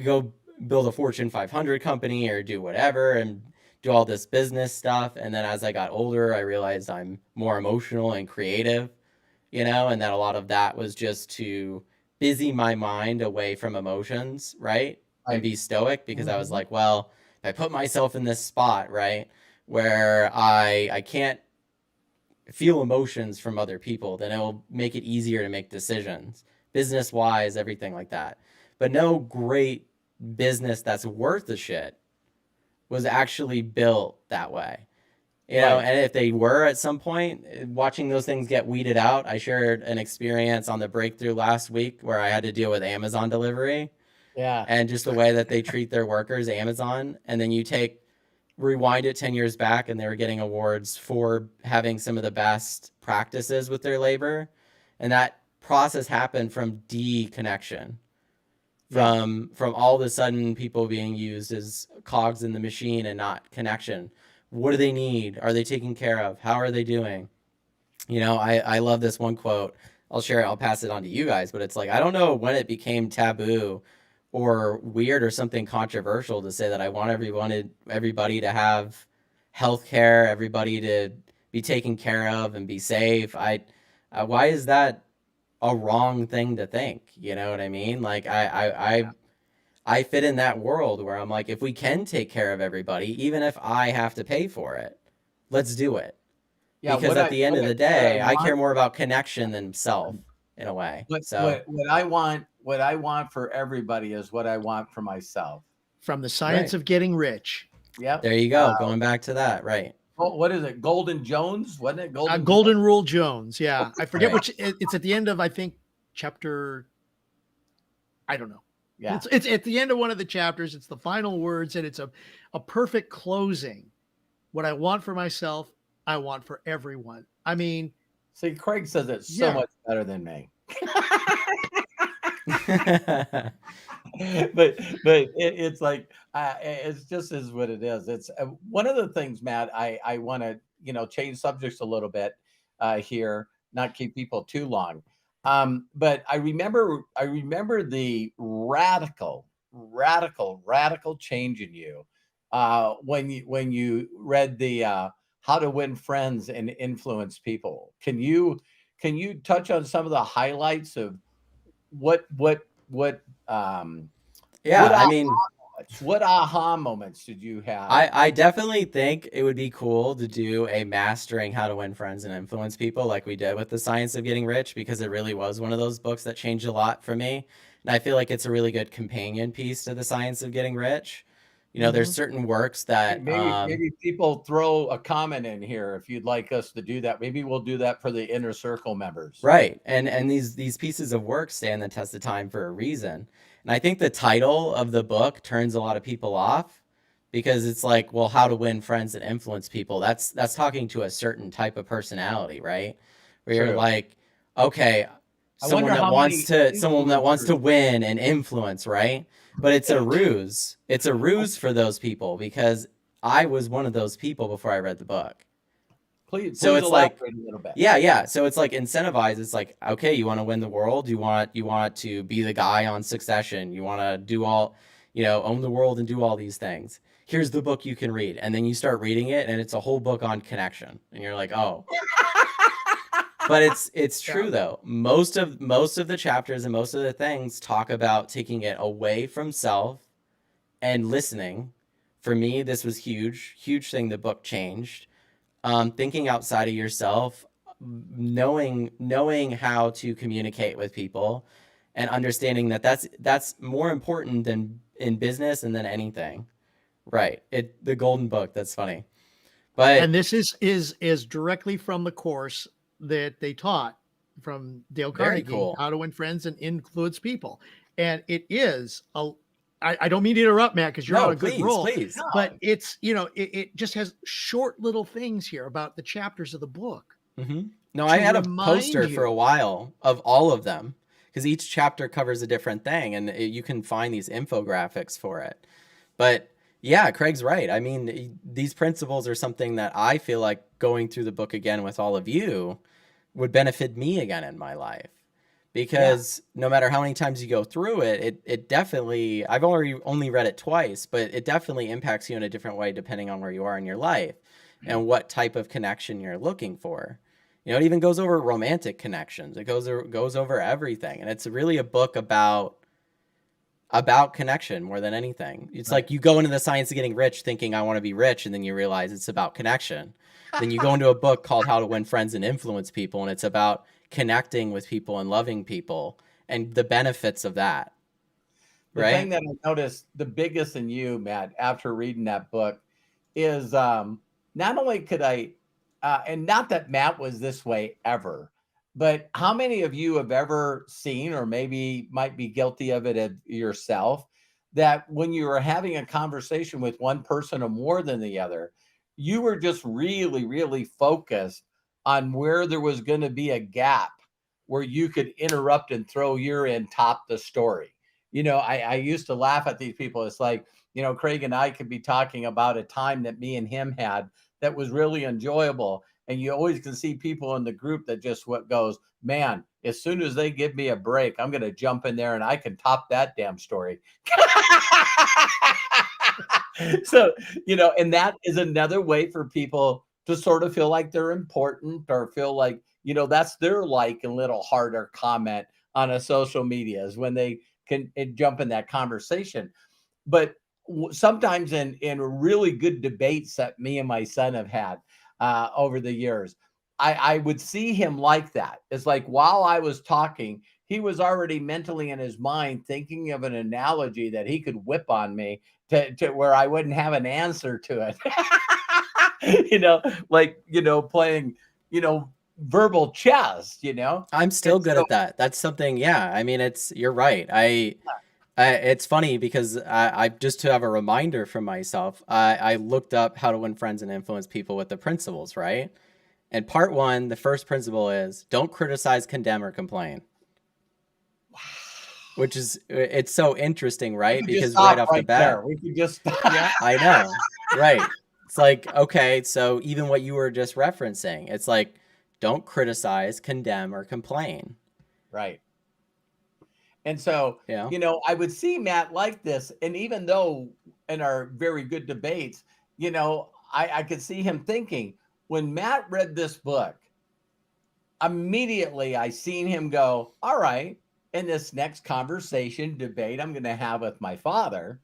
go build a Fortune 500 company or do whatever and do all this business stuff. And then as I got older, I realized I'm more emotional and creative, and that a lot of that was just to busy my mind away from emotions, right? And Right. be stoic because I was Mhm. like, well, if I put myself in this spot, right, where I can't feel emotions from other people, then it'll make it easier to make decisions, business wise, everything like that. But no great business that's worth the shit was actually built that way. Right. And if they were at some point, watching those things get weeded out, I shared an experience on the breakthrough last week where I had to deal with Amazon delivery Yeah. and just the way that they treat their workers, Amazon. And then rewind it 10 years back and they were getting awards for having some of the best practices with their labor. And that process happened from deconnection, Yeah. from all of a sudden people being used as cogs in the machine and not connection. What do they need? Are they taken care of? How are they doing? I love this one quote. I'll share it. I'll pass it on to you guys, but it's like, I don't know when it became taboo or weird or something controversial to say that I want everybody to have health care, everybody to be taken care of and be safe. Why is that a wrong thing to think? You know what I mean? Like I fit in that world where I'm like, if we can take care of everybody, even if I have to pay for it, let's do it. Yeah. Because What at I the end what of I the what I day, I care want more about connection than self in a way. So, what I want for everybody is what I want for myself. From the science right. of getting rich. Yep. There you go. Going back to that. Right. What is it? Golden Jones? Wasn't it Golden Jones? Golden Rule Jones. Yeah. I forget Right. which it's at the end of, I think, chapter. I don't know. Yeah. It's at the end of one of the chapters. It's the final words, and it's a perfect closing. What I want for myself, I want for everyone. I mean, See, Craig says it so yeah. much better than me. It's like it's just is what it is. It's one of the things, Matt. I want to change subjects a little bit here, not keep people too long. But I remember the radical change in you when you read the How to Win Friends and Influence People. Can you touch on some of the highlights of what what what um what Yeah. I mean, aha moments did you have? I definitely think it would be cool to do a mastering how to win friends and influence people like we did with the science of getting rich because it really was one of those books that changed a lot for me. And I feel like it's a really good companion piece to the science of getting rich. There's Mhm. certain works that Maybe people throw a comment in here if you'd like us to do that. Maybe we'll do that for the inner circle members. right. And these pieces of work stand the test of time for a reason. And I think the title of the book turns a lot of people off because it's like, well, how to win friends and influence people. That's talking to a certain type of personality, right? Where you're True. like, okay, I wonder how many someone that wants influencers. to win and influence, right? But it's a ruse. It's a ruse for those people because I was one of those people before I read the book. Please, So please it's like, elaborate a little bit. yeah. So it's like incentivize. It's like, okay, you want to win the world. You want to be the guy on Succession. You want to do all, own the world and do all these things. Here's the book you can read, and then you start reading it, and it's a whole book on connection, and you're like, oh, But it's Yeah. true though. Most of the chapters and most of the things talk about taking it away from self and listening. For me, this was huge thing the book changed. Thinking outside of yourself, knowing how to communicate with people, and understanding that that's more important than in business and than anything. Right. The golden book. That's funny. And But this is directly from the course that they taught from Dale very Carnegie, cool. How to Win Friends and Influence People. And it is I don't mean to interrupt, Matt, because you're on No, a good please, roll, please. No. but it's, it just has short little things here about the chapters of the book No, I to had a remind poster for a you. while of all of them because each chapter covers a different thing, and you can find these infographics for it. But yeah, Craig's right. I mean, these principles are something that I feel like going through the book again with all of you would benefit me again in my life. Yeah. Because no matter how many times you go through it, it definitely, I've only read it twice, but it definitely impacts you in a different way depending on where you are in your life and what type of connection you're looking for. It even goes over romantic connections. It goes over everything, and it's really a book about connection more than anything. It's Right. like you go into the science of getting rich thinking I want to be rich, and then you realize it's about connection. Then you go into a book called How to Win Friends and Influence People, and it's about connecting with people and loving people and the benefits of that. The thing Right? that I noticed the biggest in you, Matt, after reading that book is not only could I, and not that Matt was this way ever, but how many of you have ever seen, or maybe might be guilty of it yourself, that when you were having a conversation with one person or more than the other, you were just really, really focused on where there was going to be a gap where you could interrupt and throw your in top the story. I used to laugh at these people. It's like, Craig and I could be talking about a time that me and him had that was really enjoyable. And you always can see people in the group that just what goes, man, as soon as they give me a break, I'm going to jump in there and I can top that damn story. So, and that is another way for people to sort of feel like they're important or feel like, that's their like and little heart or comment on a social media is when they can jump in that conversation. But sometimes in really good debates that me and my son have had over the years, I would see him like that. It's like while I was talking, he was already mentally in his mind thinking of an analogy that he could whip on me to where I wouldn't have an answer to it. Playing, verbal chess. I'm And still good so at that. That's something, yeah. I mean, you're right. It's funny because I just to have a reminder for myself, I looked up how to win friends and influence people with the principles, right? And part one, the first principle is don't criticize, condemn, or complain. Which is, it's so interesting, we right? could just Because right stop off the right there. bat, We could just Yeah. I know, right? It's like, okay, so even what you were just referencing, it's like, don't criticize, condemn, or complain. right. And so, You know? I would see Matt like this. And even though in our very good debates, I could see him thinking when Matt read this book, immediately I seen him go, all right, in this next conversation, debate I'm going to have with my father,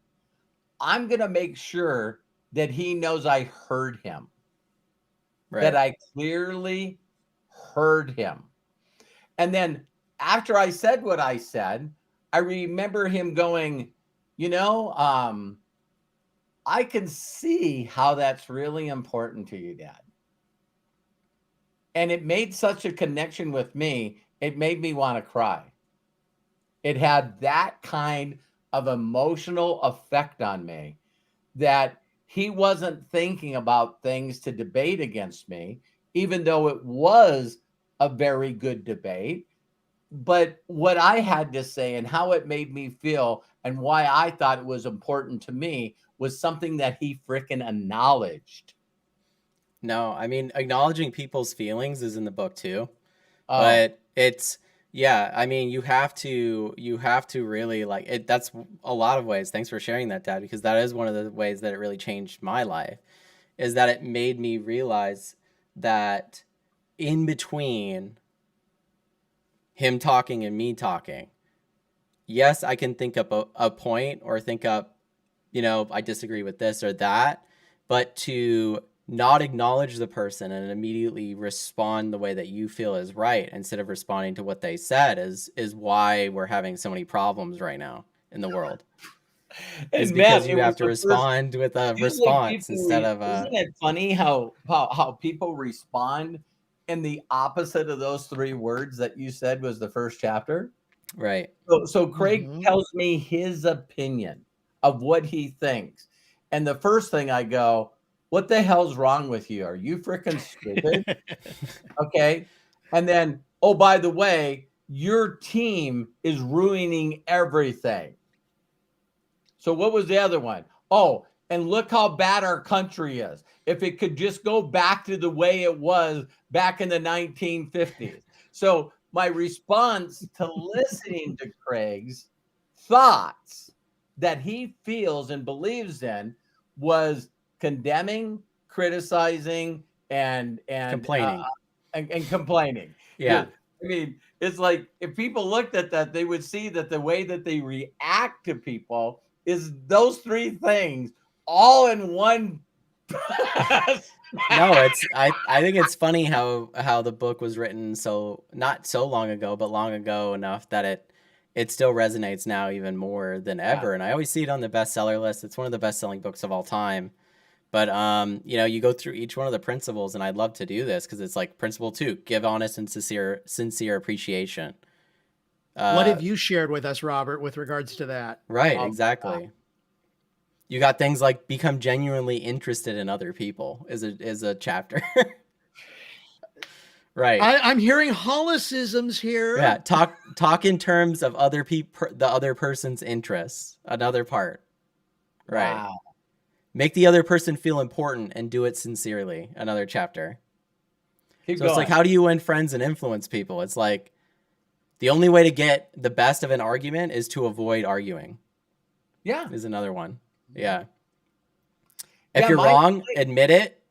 I'm going to make sure that he knows I heard him, that Right. I clearly heard him. And then after I said what I said, I remember him going, I can see how that's really important to you, Dad. And it made such a connection with me, it made me want to cry. It had that kind of emotional effect on me that he wasn't thinking about things to debate against me, even though it was a very good debate. But what I had to say and how it made me feel and why I thought it was important to me was something that he freaking acknowledged. No, I mean, acknowledging people's feelings is in the book too, Oh, but yeah, I mean, you have to really like it. That's a lot of ways. Thanks for sharing that, Dad, because that is one of the ways that it really changed my life, is that it made me realize that in between him talking and me talking. Yes, I can think up a point or think up, I disagree with this or that, but to not acknowledge the person and immediately respond the way that you feel is right instead of responding to what they said is why we're having so many problems right now in the world. Is And because Matt, you it have was to the first. respond with a Feels like response people instead of isn't it funny how people respond in the opposite of those three words that you said was the first chapter? right. So Craig Mhm. tells me his opinion of what he thinks. And the first thing I go, what the hell's wrong with you? Are you freaking stupid? Okay. And then, oh, by the way, your team is ruining everything. So what was the other one? Oh, and look how bad our country is. If it could just go back to the way it was back in the 1950s. So my response to listening to Craig's thoughts that he feels and believes in was condemning, criticizing, and Complaining. and complaining. Yeah. I mean, it's like if people looked at that, they would see that the way that they react to people is those three things all in one. No, I think it's funny how the book was written so not so long ago, but long ago enough that it still resonates now even more than ever. And I always see it on the bestseller list. It's one of the best-selling books of all time. But you go through each one of the principles, and I'd love to do this because it's like principle 2, give honest and sincere appreciation. What have you shared with us, Robert, with regards to that? Right, exactly. You got things like become genuinely interested in other people is a chapter. Right. I'm hearing Hollisisms here. Yeah, talk in terms of other people, the other person's interests. Another part. Right. Wow. Make the other person feel important and do it sincerely. Another chapter. Keep So going. it's like, how do you win friends and influence people? It's like the only way to get the best of an argument is to avoid arguing. Yeah. Is another one. Yeah. If Yeah, you're wrong, admit it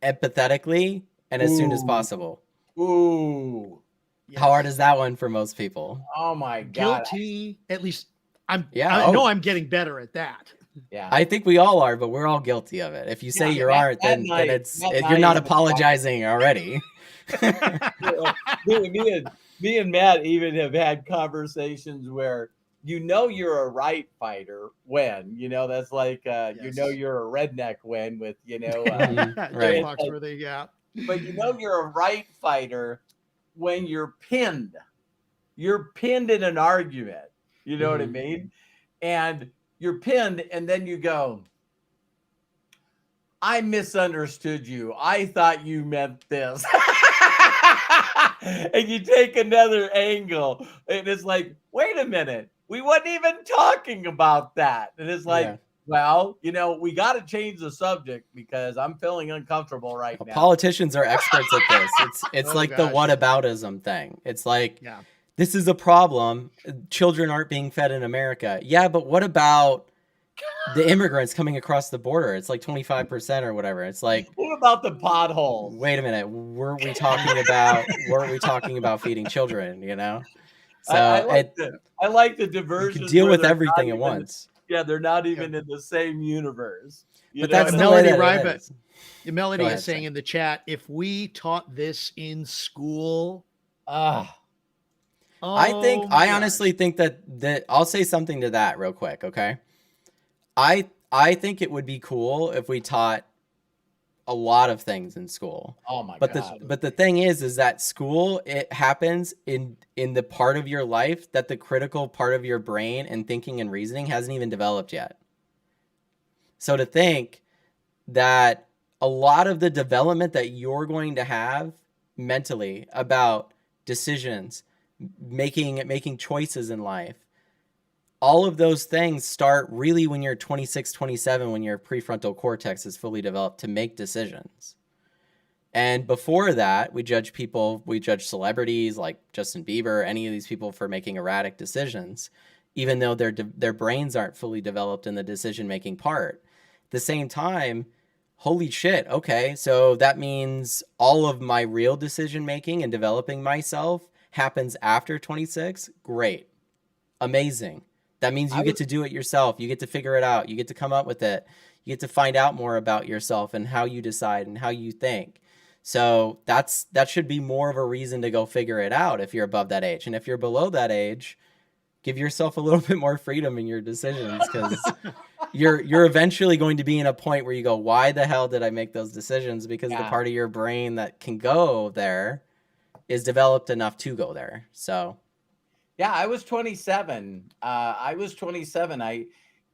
empathetically and as soon as possible. Ooh. Yes. How hard is that one for most people? Oh my God. Guilty. At least I Yeah. know I'm getting better at that. Yeah. I think we all are, but we're all guilty of it. If you say you aren't, then you're not apologizing already. Me and Matt even have had conversations where you're a right fighter when that's like Yes. you're a redneck when with Jay Right. Foxworthy, yeah. but you're a right fighter when you're pinned. You're pinned in an argument. You know what I mean? And you're pinned, and then you go, I misunderstood you. I thought you meant this. And you take another angle, and it's like, wait a minute. We wasn't even talking about that. And it's like, well, we got to change the subject because I'm feeling uncomfortable right now. Politicians are experts at this. It's like the whataboutism thing. It's like, this is a problem. Children aren't being fed in America. Yeah, but what about the immigrants coming across the border? It's like 25% or whatever. It's like, what about the potholes? Wait a minute. Weren't we talking about feeding children, So I like the diversion. You can deal with everything at once. Yeah, they're not even in the same universe. But that's the Melody way that it is. Melody is saying in the chat, if we taught this in school, I honestly think that I'll say something to that real quick, okay? I think it would be cool if we taught a lot of things in school. Oh my God. But the thing is that school, it happens in the part of your life that the critical part of your brain and thinking and reasoning hasn't even developed yet. So to think that a lot of the development that you're going to have mentally about decisions, making choices in life, all of those things start really when you're 26, 27, when your prefrontal cortex is fully developed to make decisions. And before that, we judge celebrities like Justin Bieber, any of these people for making erratic decisions, even though their brains aren't fully developed in the decision-making part. At the same time, holy shit, okay, so that means all of my real decision-making and developing myself happens after 26, great. Amazing. That means I you get was to do it yourself. You get to figure it out. You get to come up with it. You get to find out more about yourself and how you decide and how you think. So that should be more of a reason to go figure it out if you're above that age. And if you're below that age, give yourself a little bit more freedom in your decisions, because you're eventually going to be in a point where you go, why the hell did I make those decisions? Because the yeah. part of your brain that can go there is developed enough to go there. So Yeah, I was 27. I was 27.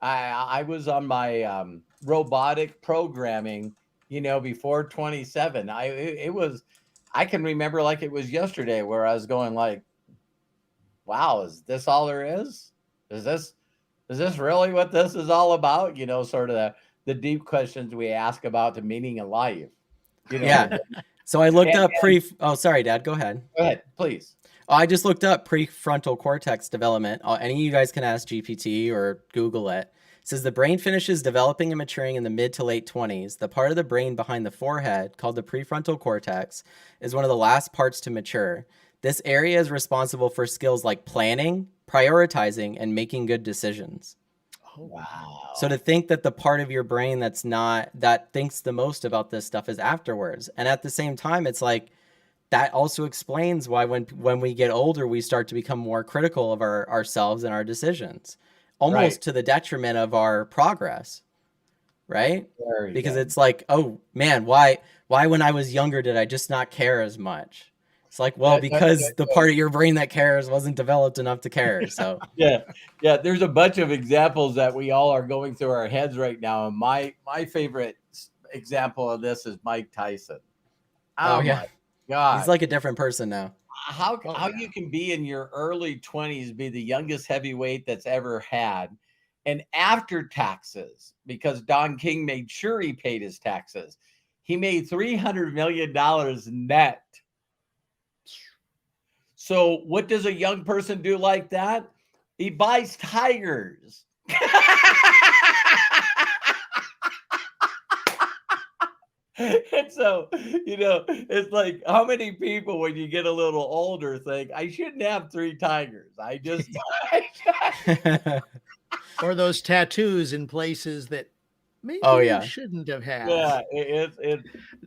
I was on my robotic programming, before 27. It was, I can remember like it was yesterday where I was going like, wow, is this all there is? Is this really what this is all about? Sort of the deep questions we ask about the meaning of life. yeah. And, So I looked up and oh, sorry, Dad, go ahead. go ahead, please. I just looked up prefrontal cortex development. Any of you guys can ask GPT or Google it. It says the brain finishes developing and maturing in the mid to late 20s. The part of the brain behind the forehead, called the prefrontal cortex, is one of the last parts to mature. This area is responsible for skills like planning, prioritizing, and making good decisions. Oh, Wow. So to think that the part of your brain that thinks the most about this stuff is afterwards. And at the same time, it's like, that also explains why when we get older, we start to become more critical of ourselves and our decisions, almost Right. to the detriment of our progress, right? Very Because good. it's like, oh man, why when I was younger did I just not care as much? It's like, well, because the part of your brain that cares wasn't developed enough to care. So Yeah, there's a bunch of examples that we all are going through our heads right now, and my favorite example of this is Mike Tyson. oh Oh yeah, my God. he's like a different person now. how Oh, how yeah. you can be in your early 20s, be the youngest heavyweight that's ever had, and after taxes, because Don King made sure he paid his taxes, he made $300 million net. So what does a young person do like that? He buys tigers. And so, it's like, how many people, when you get a little older, think, I shouldn't have 3 tigers. I just, Or those tattoos in places that maybe Oh you yeah. shouldn't have had. yeah,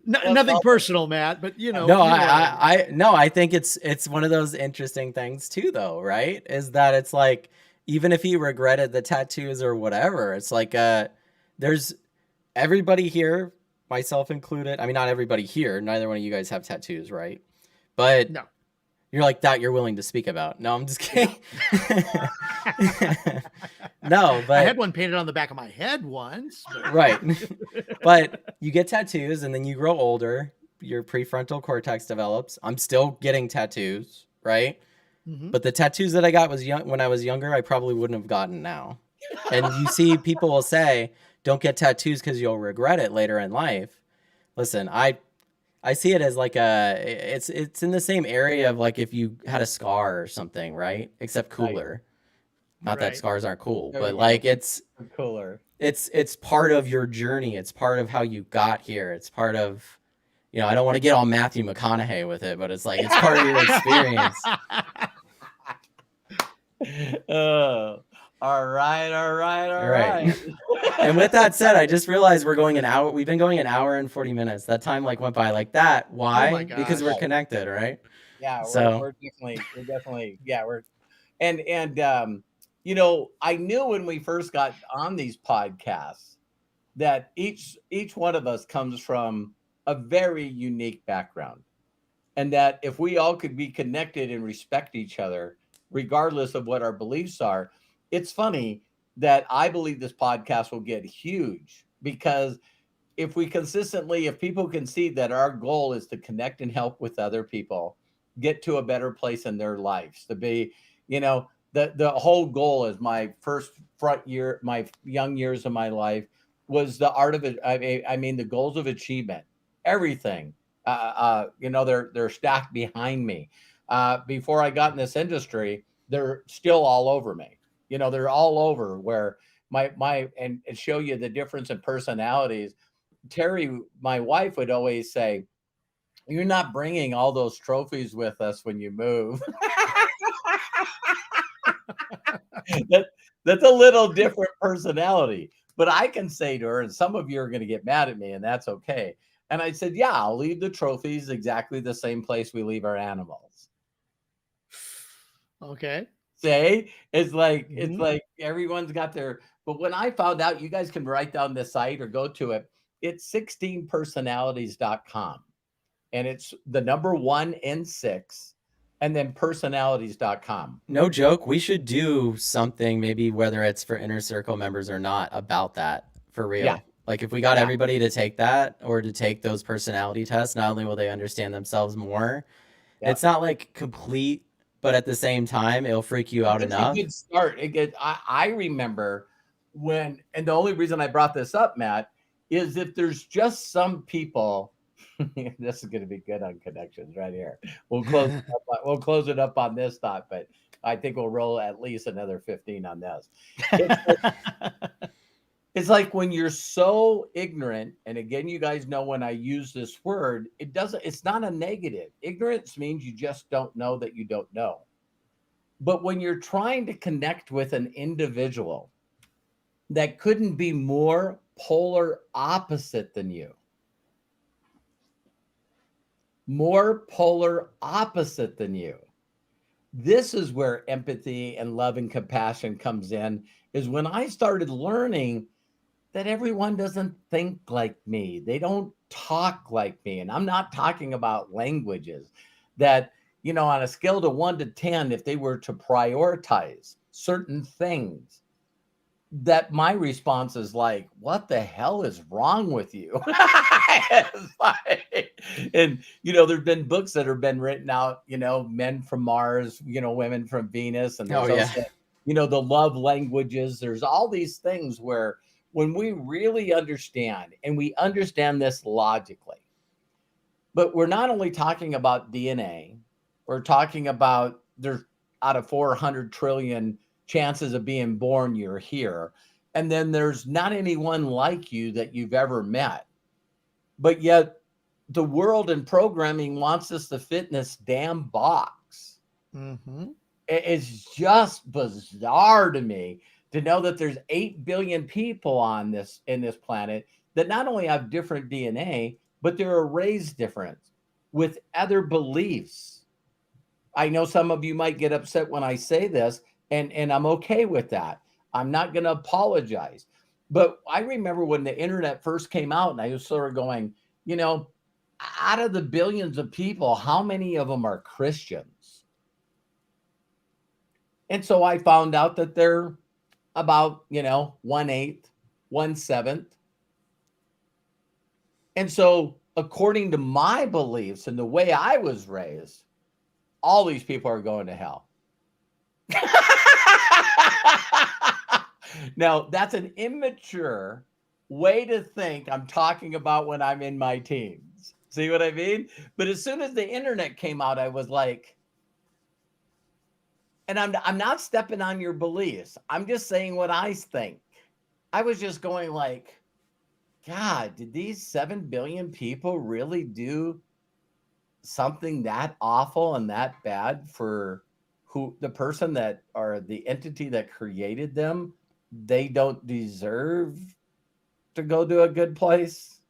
Nothing personal, Matt, but No, you know what I mean. I think it's one of those interesting things too, though, right? Is that it's like, even if he regretted the tattoos or whatever, it's like there's everybody here, myself included. I mean, not everybody here. Neither one of you guys have tattoos, right? But No. you're like that. You're willing to speak about. No, I'm just kidding. No, I but had one painted on the back of my head once. But right. But you get tattoos and then you grow older, your prefrontal cortex develops. I'm still getting tattoos, right? Mhm. But the tattoos that I got when I was younger, I probably wouldn't have gotten now. And you see people will say, don't get tattoos because you'll regret it later in life. Listen, I see it as like it's in the same area of like if you had a scar or something, right? Except cooler. Not that Right. scars aren't cool, There we but go. like it's cooler. part of your journey. It's part of how you got here. It's part of, I don't want to get all Matthew McConaughey with it, but it's like, it's part of your experience. Oh, all right. And with that said, I just realized we're going an hour. We've been going an hour and 40 minutes. That time like went by like that. Why? Oh my Because we're gosh. connected, right? Yeah, So- we're definitely, yeah, and I knew when we first got on these podcasts that each one of us comes from a very unique background, and that if we all could be connected and respect each other, regardless of what our beliefs are. It's funny that I believe this podcast will get huge, because if people can see that our goal is to connect and help with other people get to a better place in their lives, to be, the whole goal is my my young years of my life was the art of it. I mean, the goals of achievement, everything, they're stacked behind me. Before I got in this industry, they're still all over me. They're all over, where and show you the difference in personalities. Terry, my wife, would always say, You're not bringing all those trophies with us when you move. That that's a little different personality. But I can say to her, and some of you are going to get mad at me, and that's okay. And I said, yeah, I'll leave the trophies exactly the same place we leave our animals. Okay. Say it's Mhm. like everyone's got their, but when I found out, you guys can write down the site or go to it. It's 16personalities.com. And it's the number 1 and 6 and then personalities.com. No joke. We should do something, maybe whether it's for Inner Circle members or not, about that for Yeah. real. Like if we got Yeah. everybody to take that or to take those personality tests, not only will they understand themselves more, Yeah. it's not like complete, but at the same time, it'll freak you out It's a enough. good start. I remember when, and the only reason I brought this up, Matt, is if there's just some people, this is going to be good on connections right here. We'll close it up on this thought, but I think we'll roll at least another 15 on this. It's like when you're so ignorant, and again, you guys know when I use this word, it's not a negative. Ignorance means you just don't know that you don't know. But when you're trying to connect with an individual that couldn't be more polar opposite than you, this is where empathy and love and compassion comes in, is when I started learning that everyone doesn't think like me. They don't talk like me. And I'm not talking about languages that, on a scale to 1 to 10, if they were to prioritize certain things, that my response is like, what the hell is wrong with you? And there've been books that have been written out, men from Mars, women from Venus. And Oh there's yeah. also, the love languages. There's all these things where when we really understand, and we understand this logically, but we're not only talking about DNA, we're talking about there's out of 400 trillion chances of being born, you're here. And then there's not anyone like you that you've ever met. But yet the world and programming wants us to fit in this damn box. Mhm. It's just bizarre to me to know that there's 8 billion people in this planet that not only have different DNA, but they're raised different with other beliefs. I know some of you might get upset when I say this, and I'm okay with that. I'm not going to apologize. But I remember when the internet first came out, and I was sort of going, out of the billions of people, how many of them are Christians? And so I found out that they're about, 1/8, 1/7. And so, according to my beliefs and the way I was raised, all these people are going to hell. Now, that's an immature way to think. I'm talking about when I'm in my teens. See what I mean? But as soon as the internet came out, I was like, and I'm not stepping on your beliefs. I'm just saying what I think. I was just going like, God, did these 7 billion people really do something that awful and that bad for the person that, or the entity that created them? They don't deserve to go to a good place.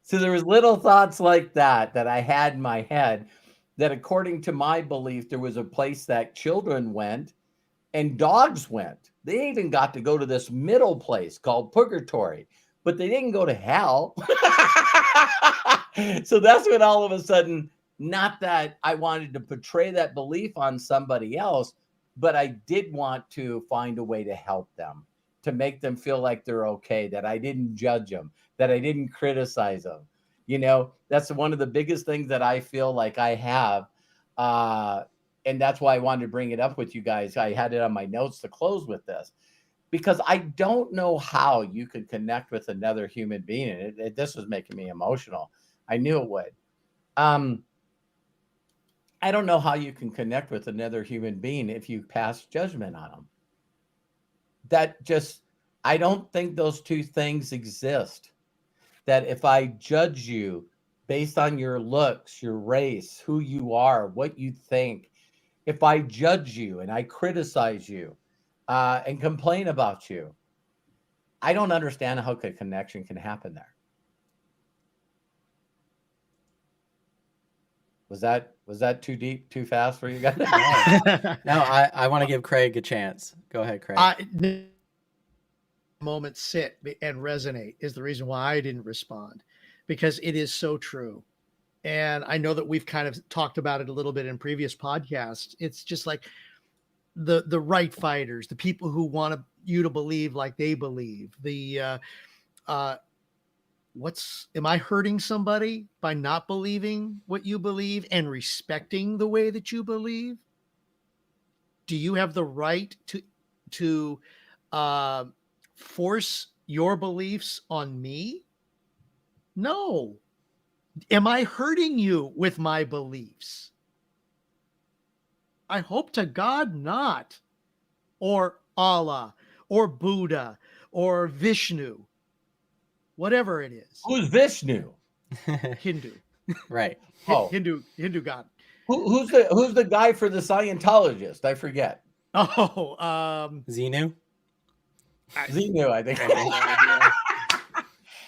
So there was little thoughts like that I had in my head, that according to my belief, there was a place that children went and dogs went. They even got to go to this middle place called purgatory, but they didn't go to hell. So that's when all of a sudden, not that I wanted to portray that belief on somebody else, but I did want to find a way to help them, to make them feel like they're okay, that I didn't judge them, that I didn't criticize them. That's one of the biggest things that I feel like I have. And that's why I wanted to bring it up with you guys. I had it on my notes to close with this, because I don't know how you could connect with another human being. And this was making me emotional. I knew it would. I don't know how you can connect with another human being if you pass judgment on them. I don't think those two things exist. That if I judge you, based on your looks, your race, who you are, what you think, if I judge you and I criticize you and complain about you, I don't understand how a connection can happen there. Was that too deep, too fast for you guys? No, I want to give Craig a chance. Go ahead, Craig. Moment sit and resonate is the reason why I didn't respond, because it is so true. And I know that we've kind of talked about it a little bit in previous podcasts. It's just like the right fighters, the people who want you to believe like they believe. Am I hurting somebody by not believing what you believe and respecting the way that you believe? Do you have the right to force your beliefs on me? No. Am I hurting you with my beliefs? I hope to God not. Or Allah, or Buddha, or Vishnu, whatever it is. Who's Vishnu? Hindu. Right. Oh, Hindu God. who's the guy for the Scientologist? I forget. Oh, Xenu? Xenu, I think.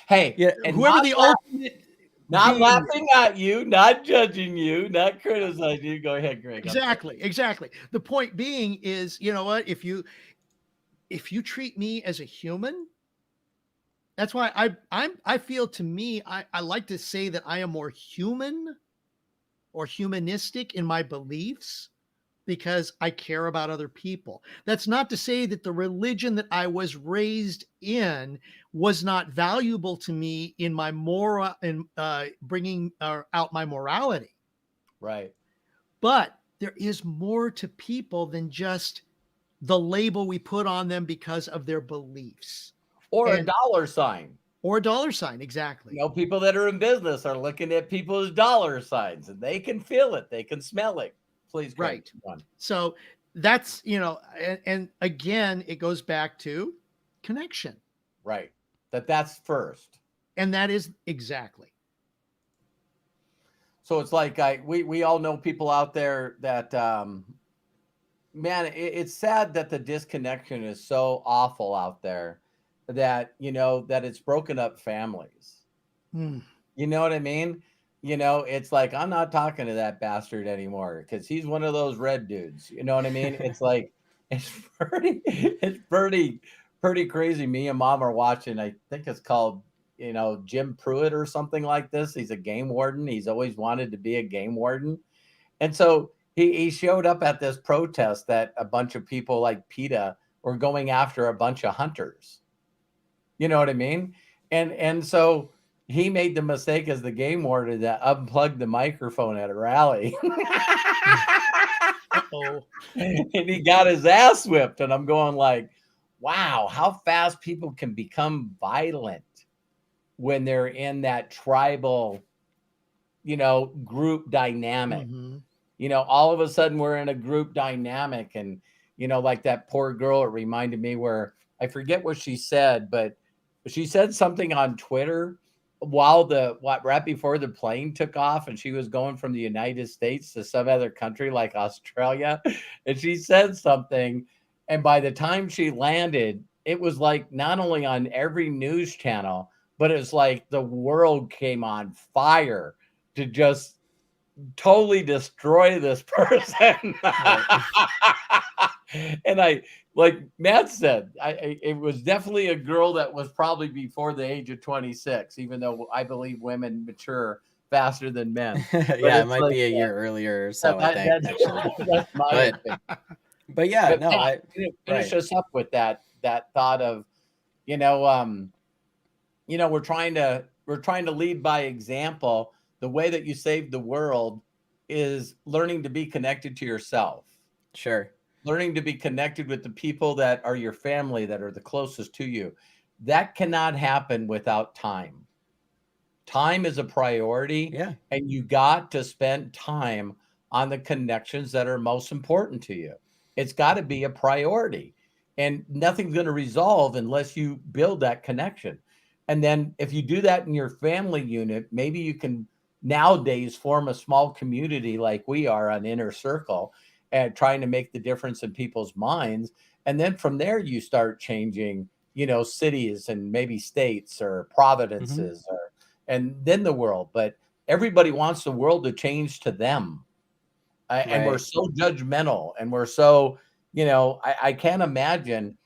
Hey, Yeah, and whoever the ultimate not being laughing at you, not judging you, not criticizing you. Go ahead, Greg. Exactly. The point being is, you know what? If you treat me as a human, that's why I feel, to me, I like to say that I am more human or humanistic in my beliefs because I care about other people. That's not to say that the religion that I was raised in was not valuable to me in my moral and bringing out my morality. Right. But there is more to people than just the label we put on them because of their beliefs. Or a dollar sign. Or a dollar sign, exactly. You know, people that are in business are looking at people's dollar signs and they can feel it. They can smell it. Please, Greg, right. So that's, and again, it goes back to connection. Right. That's first. And that is exactly. So it's like we all know people out there that, man, it's sad that the disconnection is so awful out there that, that it's broken up families. Mm. You know what I mean? It's like, I'm not talking to that bastard anymore because he's one of those red dudes. You know what I mean? It's like, it's pretty crazy. Me and Mom are watching, I think it's called, Jim Pruitt or something like this. He's a game warden. He's always wanted to be a game warden. And so he showed up at this protest that a bunch of people like PETA were going after a bunch of hunters. You know what I mean? And so he made the mistake as the game warden that unplugged the microphone at a rally. Uh-oh. And he got his ass whipped. And I'm going like, wow, how fast people can become violent when they're in that tribal, group dynamic. Mm-hmm. All of a sudden we're in a group dynamic. And, like that poor girl, it reminded me where I forget what she said, but she said something on Twitter right before the plane took off, and she was going from the United States to some other country like Australia. And she said something, and by the time she landed, it was like not only on every news channel, but it's like the world came on fire to just totally destroy this person. And like Matt said, it was definitely a girl that was probably before the age of 26, even though I believe women mature faster than men. Yeah, it might be a year earlier or so, I think. That's my opinion. But yeah, But no, Matt, finish us up with that thought of, we're trying to lead by example. The way that you save the world is learning to be connected to yourself. Sure. Learning to be connected with the people that are your family, that are the closest to you. That cannot happen without time. Time is a priority. Yeah. And you got to spend time on the connections that are most important to you. It's got to be a priority. And nothing's going to resolve unless you build that connection. And then if you do that in your family unit, maybe you can nowadays form a small community like we are on Inner Circle and trying to make the difference in people's minds. And then from there, you start changing, cities and maybe states or providences and then the world. But everybody wants the world to change to them. And we're Right. so judgmental and we're so, I can't imagine.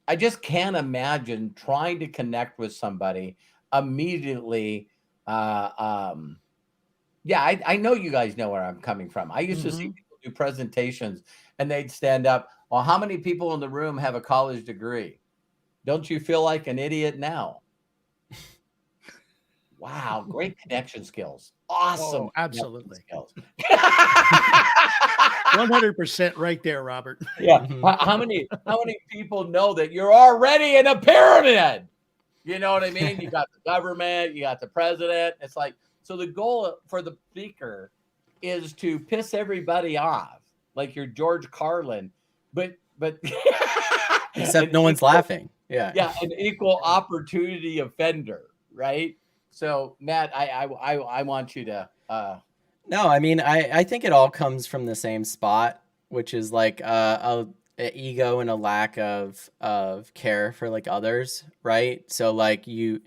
I just can't imagine trying to connect with somebody immediately. Yeah, I know you guys know where I'm coming from. I used to see people do presentations and they'd stand up. Well, how many people in the room have a college degree? Don't you feel like an idiot now? Wow, great connection skills. Awesome Oh, absolutely. skills. 100% right there, Robert. Yeah. How many people know that you're already in a pyramid? You know what I mean? You got the government, you got the president. It's like, so the goal for the speaker is to piss everybody off, like you're George Carlin, but Except no one's laughing. Yeah. Yeah, an equal opportunity offender, right? So Matt, I want you to No, I mean, I think it all comes from the same spot, which is like a ego and a lack of care for like others, right? So like you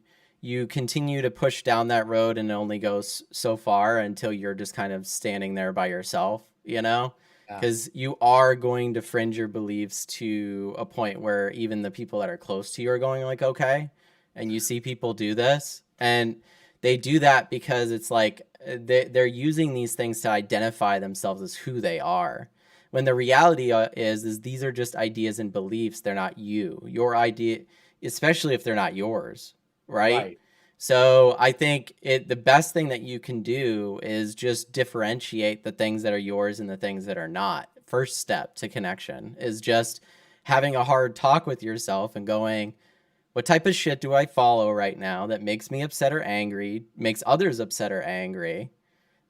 continue to push down that road and it only goes so far until you're just kind of standing there by yourself, because you are going to fringe your beliefs to a point where even the people that are close to you are going like, okay, and you see people do this and they do that because it's like they're using these things to identify themselves as who they are. When the reality is these are just ideas and beliefs. They're not you. Your idea, especially if they're not yours, right? So I think the best thing that you can do is just differentiate the things that are yours and the things that are not. First step to connection is just having a hard talk with yourself and going, what type of shit do I follow right now that makes me upset or angry, makes others upset or angry,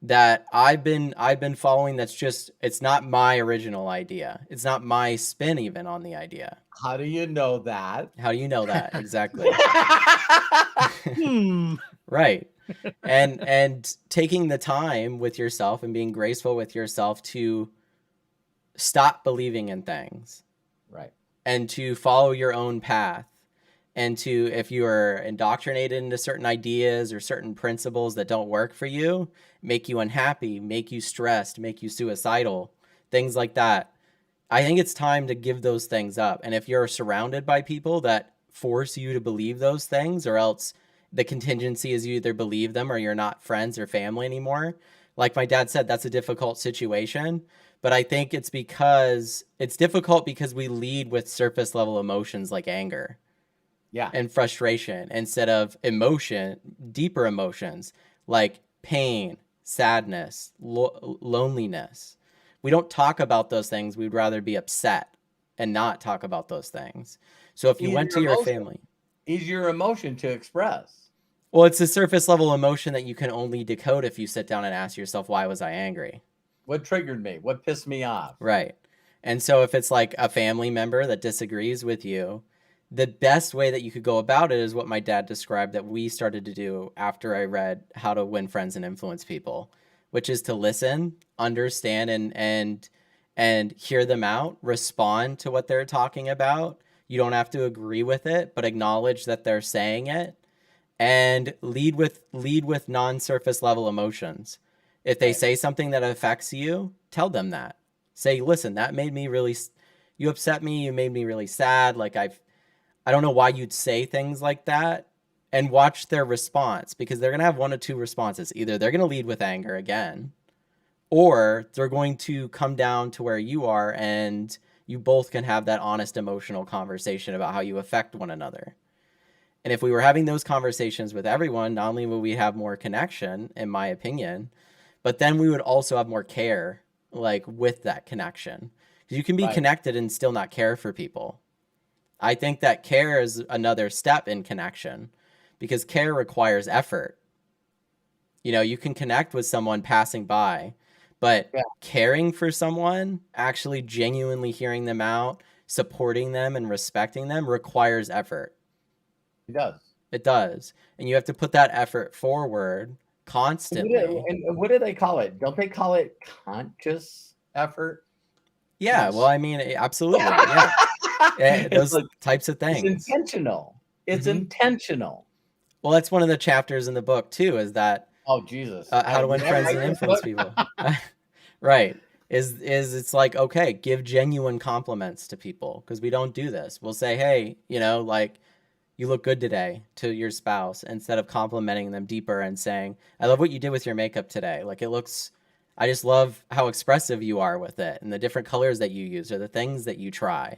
that I've been following that's just, it's not my original idea. It's not my spin even on the idea. How do you know that? How do you know that? Exactly. Hmm. Right. And taking the time with yourself and being graceful with yourself to stop believing in things. Right. And to follow your own path. And to, if you are indoctrinated into certain ideas or certain principles that don't work for you, make you unhappy, make you stressed, make you suicidal, things like that, I think it's time to give those things up. And if you're surrounded by people that force you to believe those things, or else the contingency is you either believe them or you're not friends or family anymore, like my dad said, that's a difficult situation. But I think it's because it's difficult because we lead with surface level emotions like anger. Yeah. And frustration instead of deeper emotions like pain, sadness, loneliness. We don't talk about those things. We'd rather be upset and not talk about those things. So if you went to your family, is your emotion to express? Well, it's a surface level emotion that you can only decode if you sit down and ask yourself, why was I angry? What triggered me? What pissed me off? Right. And so if it's like a family member that disagrees with you, the best way that you could go about it is what my dad described that we started to do after I read How to Win Friends and Influence People, which is to listen, understand, and hear them out, respond to what they're talking about. You don't have to agree with it, but acknowledge that they're saying it, and lead with non-surface level emotions. If they say something that affects you, tell them that. Say, listen, that made me really, you upset me, you made me really sad, like I don't know why you'd say things like that, and watch their response, because they're going to have one of two responses. Either they're going to lead with anger again, or they're going to come down to where you are and you both can have that honest emotional conversation about how you affect one another. And if we were having those conversations with everyone, not only would we have more connection, in my opinion, but then we would also have more care, like with that connection. Because you can be connected and still not care for people. I think that care is another step in connection, because care requires effort. You can connect with someone passing by, but caring for someone, actually genuinely hearing them out, supporting them and respecting them requires effort. It does. It does. And you have to put that effort forward constantly. And what do they call it? Don't they call it conscious effort? Yeah, well, Yes. I mean, absolutely, yeah. It's Those like types of it's things. intentional. It's Mhm. intentional. Well, that's one of the chapters in the book too, is that Oh Jesus! how to Did win I friends write and this influence book? people. Right. Is it's like, okay, give genuine compliments to people, because we don't do this. We'll say, hey, like, you look good today to your spouse, instead of complimenting them deeper and saying, I love what you did with your makeup today. Like, I just love how expressive you are with it, and the different colors that you use, or the things that you try.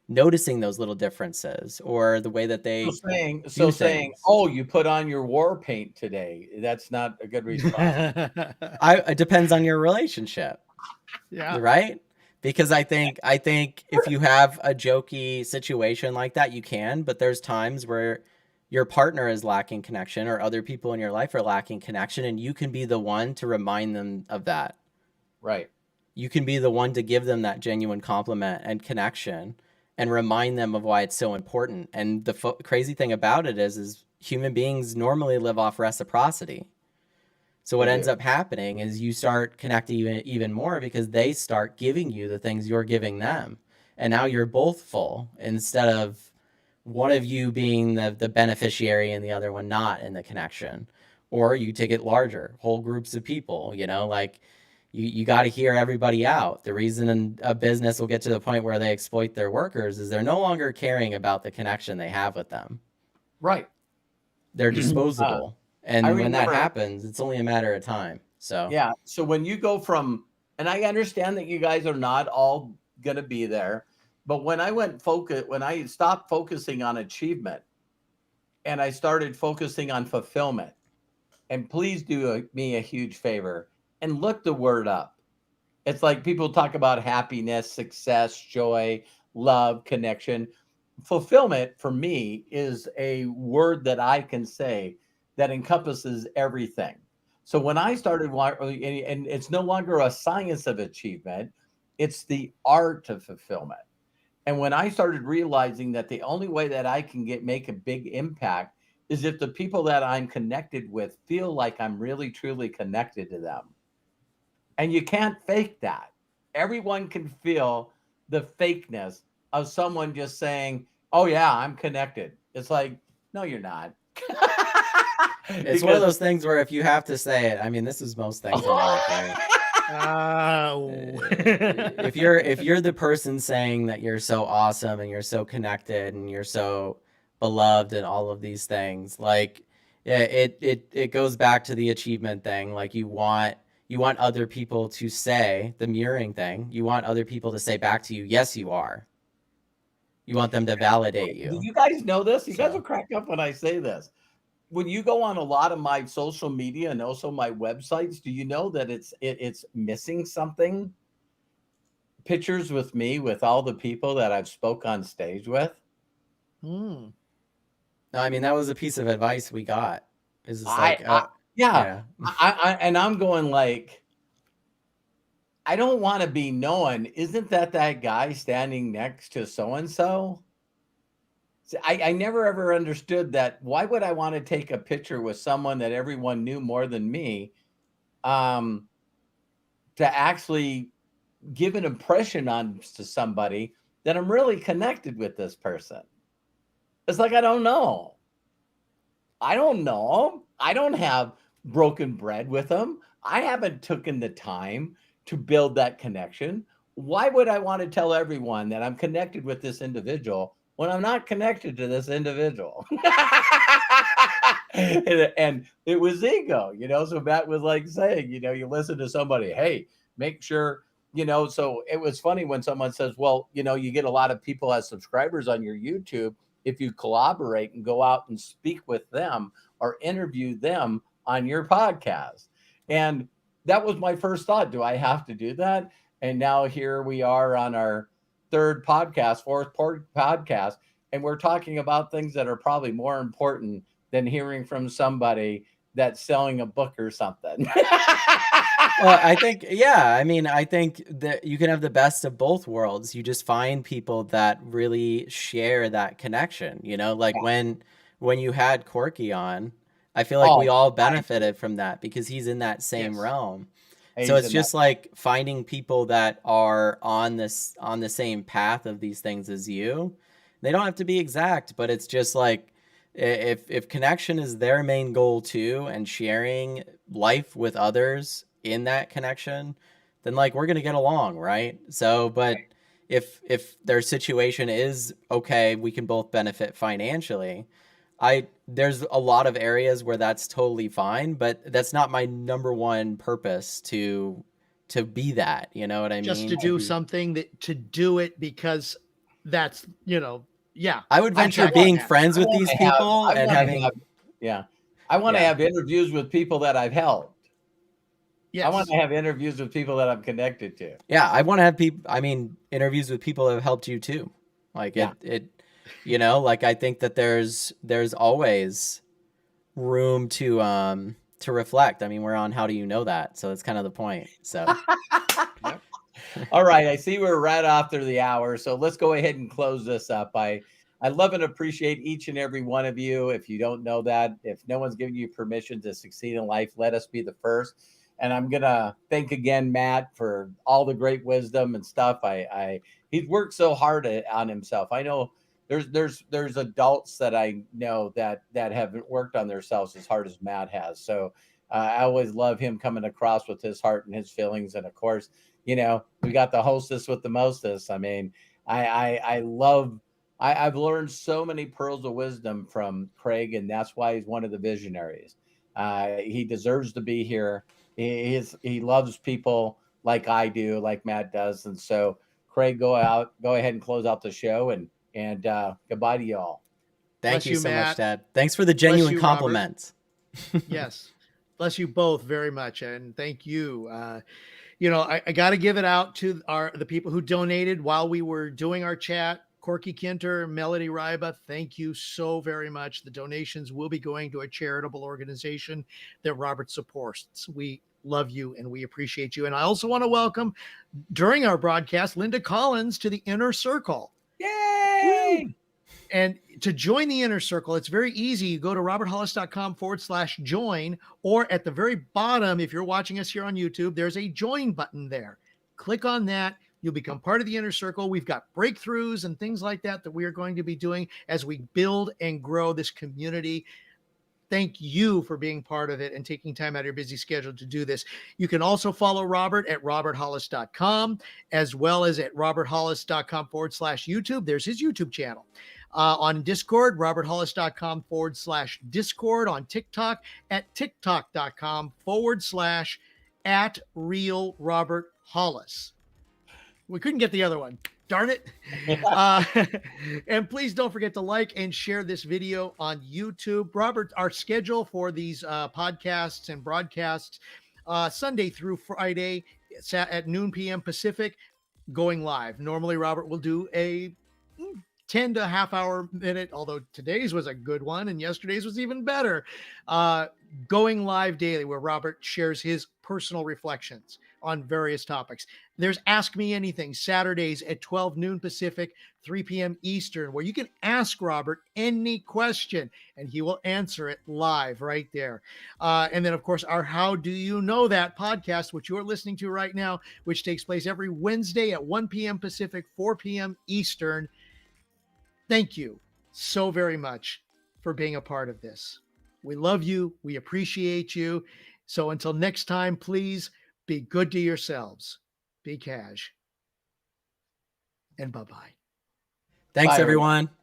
Noticing those little differences, or the way that So they saying, do so saying, things. oh, you put on your war paint today. That's not a good response. It depends on your relationship, Yeah. right? Because I think if you have a jokey situation like that, you can, but there's times where your partner is lacking connection, or other people in your life are lacking connection, and you can be the one to remind them of that. Right. You can be the one to give them that genuine compliment and connection, and remind them of why it's so important. And the crazy thing about it is human beings normally live off reciprocity. So what They ends do. up happening is you start connecting even more, because they start giving you the things you're giving them. And now you're both full, instead of one of you being the beneficiary and the other one not in the connection. Or you take it larger, whole groups of people, like you got to hear everybody out. The reason a business will get to the point where they exploit their workers is they're no longer caring about the connection they have with them. Right. They're Uh, disposable. I And when that remember. happens, it's only a matter of time. So, Yeah. So when you go from, and I understand that you guys are not all going to be there, but when when I stopped focusing on achievement and I started focusing on fulfillment, and please do me a huge favor and look the word up. It's like people talk about happiness, success, joy, love, connection. Fulfillment for me is a word that I can say that encompasses everything. So when I started, and it's no longer a science of achievement, it's the art of fulfillment. And when I started realizing that the only way that I can make a big impact is if the people that I'm connected with feel like I'm really truly connected to them. And you can't fake that. Everyone can feel the fakeness of someone just saying, "Oh yeah, I'm connected." It's like, "No, you're not." it's one of Because those things where if you have to say it, I mean, this is most things in life, right? Oh. If you're the person saying that you're so awesome and you're so connected and you're so beloved and all of these things, like, yeah, it goes back to the achievement thing. Like, you want other people to say the mirroring thing. You want other people to say back to you, yes, you are. You want them to validate do you. you guys know this? You guys will So, crack up when I say this. When you go on a lot of my social media and also my websites, do you know that it's missing something? Pictures with me with all the people that I've spoke on stage with. Hmm. no, I mean, that was a piece of advice we got. Is just I, like, I yeah, yeah. and I'm going like, I don't want to be known. Isn't that guy standing next to so and so? I never ever understood that. Why would I want to take a picture with someone that everyone knew more than me? Um, to actually give an impression on to somebody that I'm really connected with this person. It's like I don't know. I don't know him. I don't have broken bread with him. I haven't taken the time to build that connection. Why would I want to tell everyone that I'm connected with this individual when I'm not connected to this individual? And it was ego, So Matt was like saying, you listen to somebody, hey, make sure, So it was funny when someone says, well, you get a lot of people as subscribers on your YouTube if you collaborate and go out and speak with them or interview them on your podcast. And that was my first thought. Do I have to do that? And now here we are on our fourth podcast, and we're talking about things that are probably more important than hearing from somebody that's selling a book or something. Well, I think, yeah, I mean, I think that you can have the best of both worlds. You just find people that really share that connection, like when you had Corky on, I feel like we Oh, all I benefited from that because he's in that same Yes. realm. So he's it's in that. just like finding people that are on the same path of these things as you. They don't have to be exact, but it's just like if connection is their main goal too, and sharing life with others in that connection, then like we're gonna get along, right? So, but if their situation is okay, we can both benefit financially. There's a lot of areas where that's totally fine, but that's not my number one purpose to be that, you know what I Just mean? to To do be something to do it because that's, yeah, I would I, venture I get being that. friends I with want these to have. people I and want to have. having Yeah, I want to yeah. have interviews with people that I've helped. I want Yes. to have interviews with people that I'm connected to. Yeah, I want to have people interviews with people that have helped you too. Like Yeah. like I think that there's always room to reflect. I mean, we're on How Do You Know That? So that's kind of the point. So Yep. All right, I see we're right after the hour, so let's go ahead and close this up. I love and appreciate each and every one of you. If you don't know that, if no one's giving you permission to succeed in life, let us be the first. And I'm gonna thank again Matt for all the great wisdom and stuff. He's worked so hard on himself. I know there's adults that I know that haven't worked on themselves as hard as Matt has. So I always love him coming across with his heart and his feelings. And of course, we got the hostess with the mostest. I mean, I love. I've learned so many pearls of wisdom from Craig, and that's why he's one of the visionaries. He deserves to be here. He loves people like I do, like Matt does, and so Craig, go ahead and close out the show, and goodbye to y'all. thank Bless you you, so much, Matt. Dad. Thanks for the Bless genuine you, Robert. compliments. Yes. Bless you both very much. And thank you. I got to give it out to the people who donated while we were doing our chat. Corky Kinter, Melody Ryba, thank you so very much. The donations will be going to a charitable organization that Robert supports. We love you and we appreciate you. And I also want to welcome, during our broadcast, Linda Collins to the Inner Circle. Woo! Yay! And to join the Inner Circle, it's very easy. You go to roberthollis.com/join, or at the very bottom, if you're watching us here on YouTube, there's a join button there. Click on that. You'll become part of the Inner Circle. We've got breakthroughs and things like that we are going to be doing as we build and grow this community. Thank you for being part of it and taking time out of your busy schedule to do this. You can also follow Robert at roberthollis.com, as well as at roberthollis.com/YouTube. There's his YouTube channel. On Discord, roberthollis.com/Discord. On TikTok, at tiktok.com/@RealRobertHollis. We couldn't get the other one. Darn it. And please don't forget to like and share this video on YouTube. Robert, our schedule for these podcasts and broadcasts, Sunday through Friday at noon p.m. Pacific, going live. Normally, Robert will do a 10 to a half hour minute, although today's was a good one and yesterday's was even better. Going live daily, where Robert shares his personal reflections on various topics. There's Ask Me Anything, Saturdays at 12 noon Pacific, 3 p.m. Eastern, where you can ask Robert any question and he will answer it live right there. And then, of course, our How Do You Know That podcast, which you're listening to right now, which takes place every Wednesday at 1 p.m. Pacific, 4 p.m. Eastern. Thank you so very much for being a part of this. We love you. We appreciate you. So until next time, please be good to yourselves. Be cash. And bye-bye. Thanks, Bye, everyone. everyone.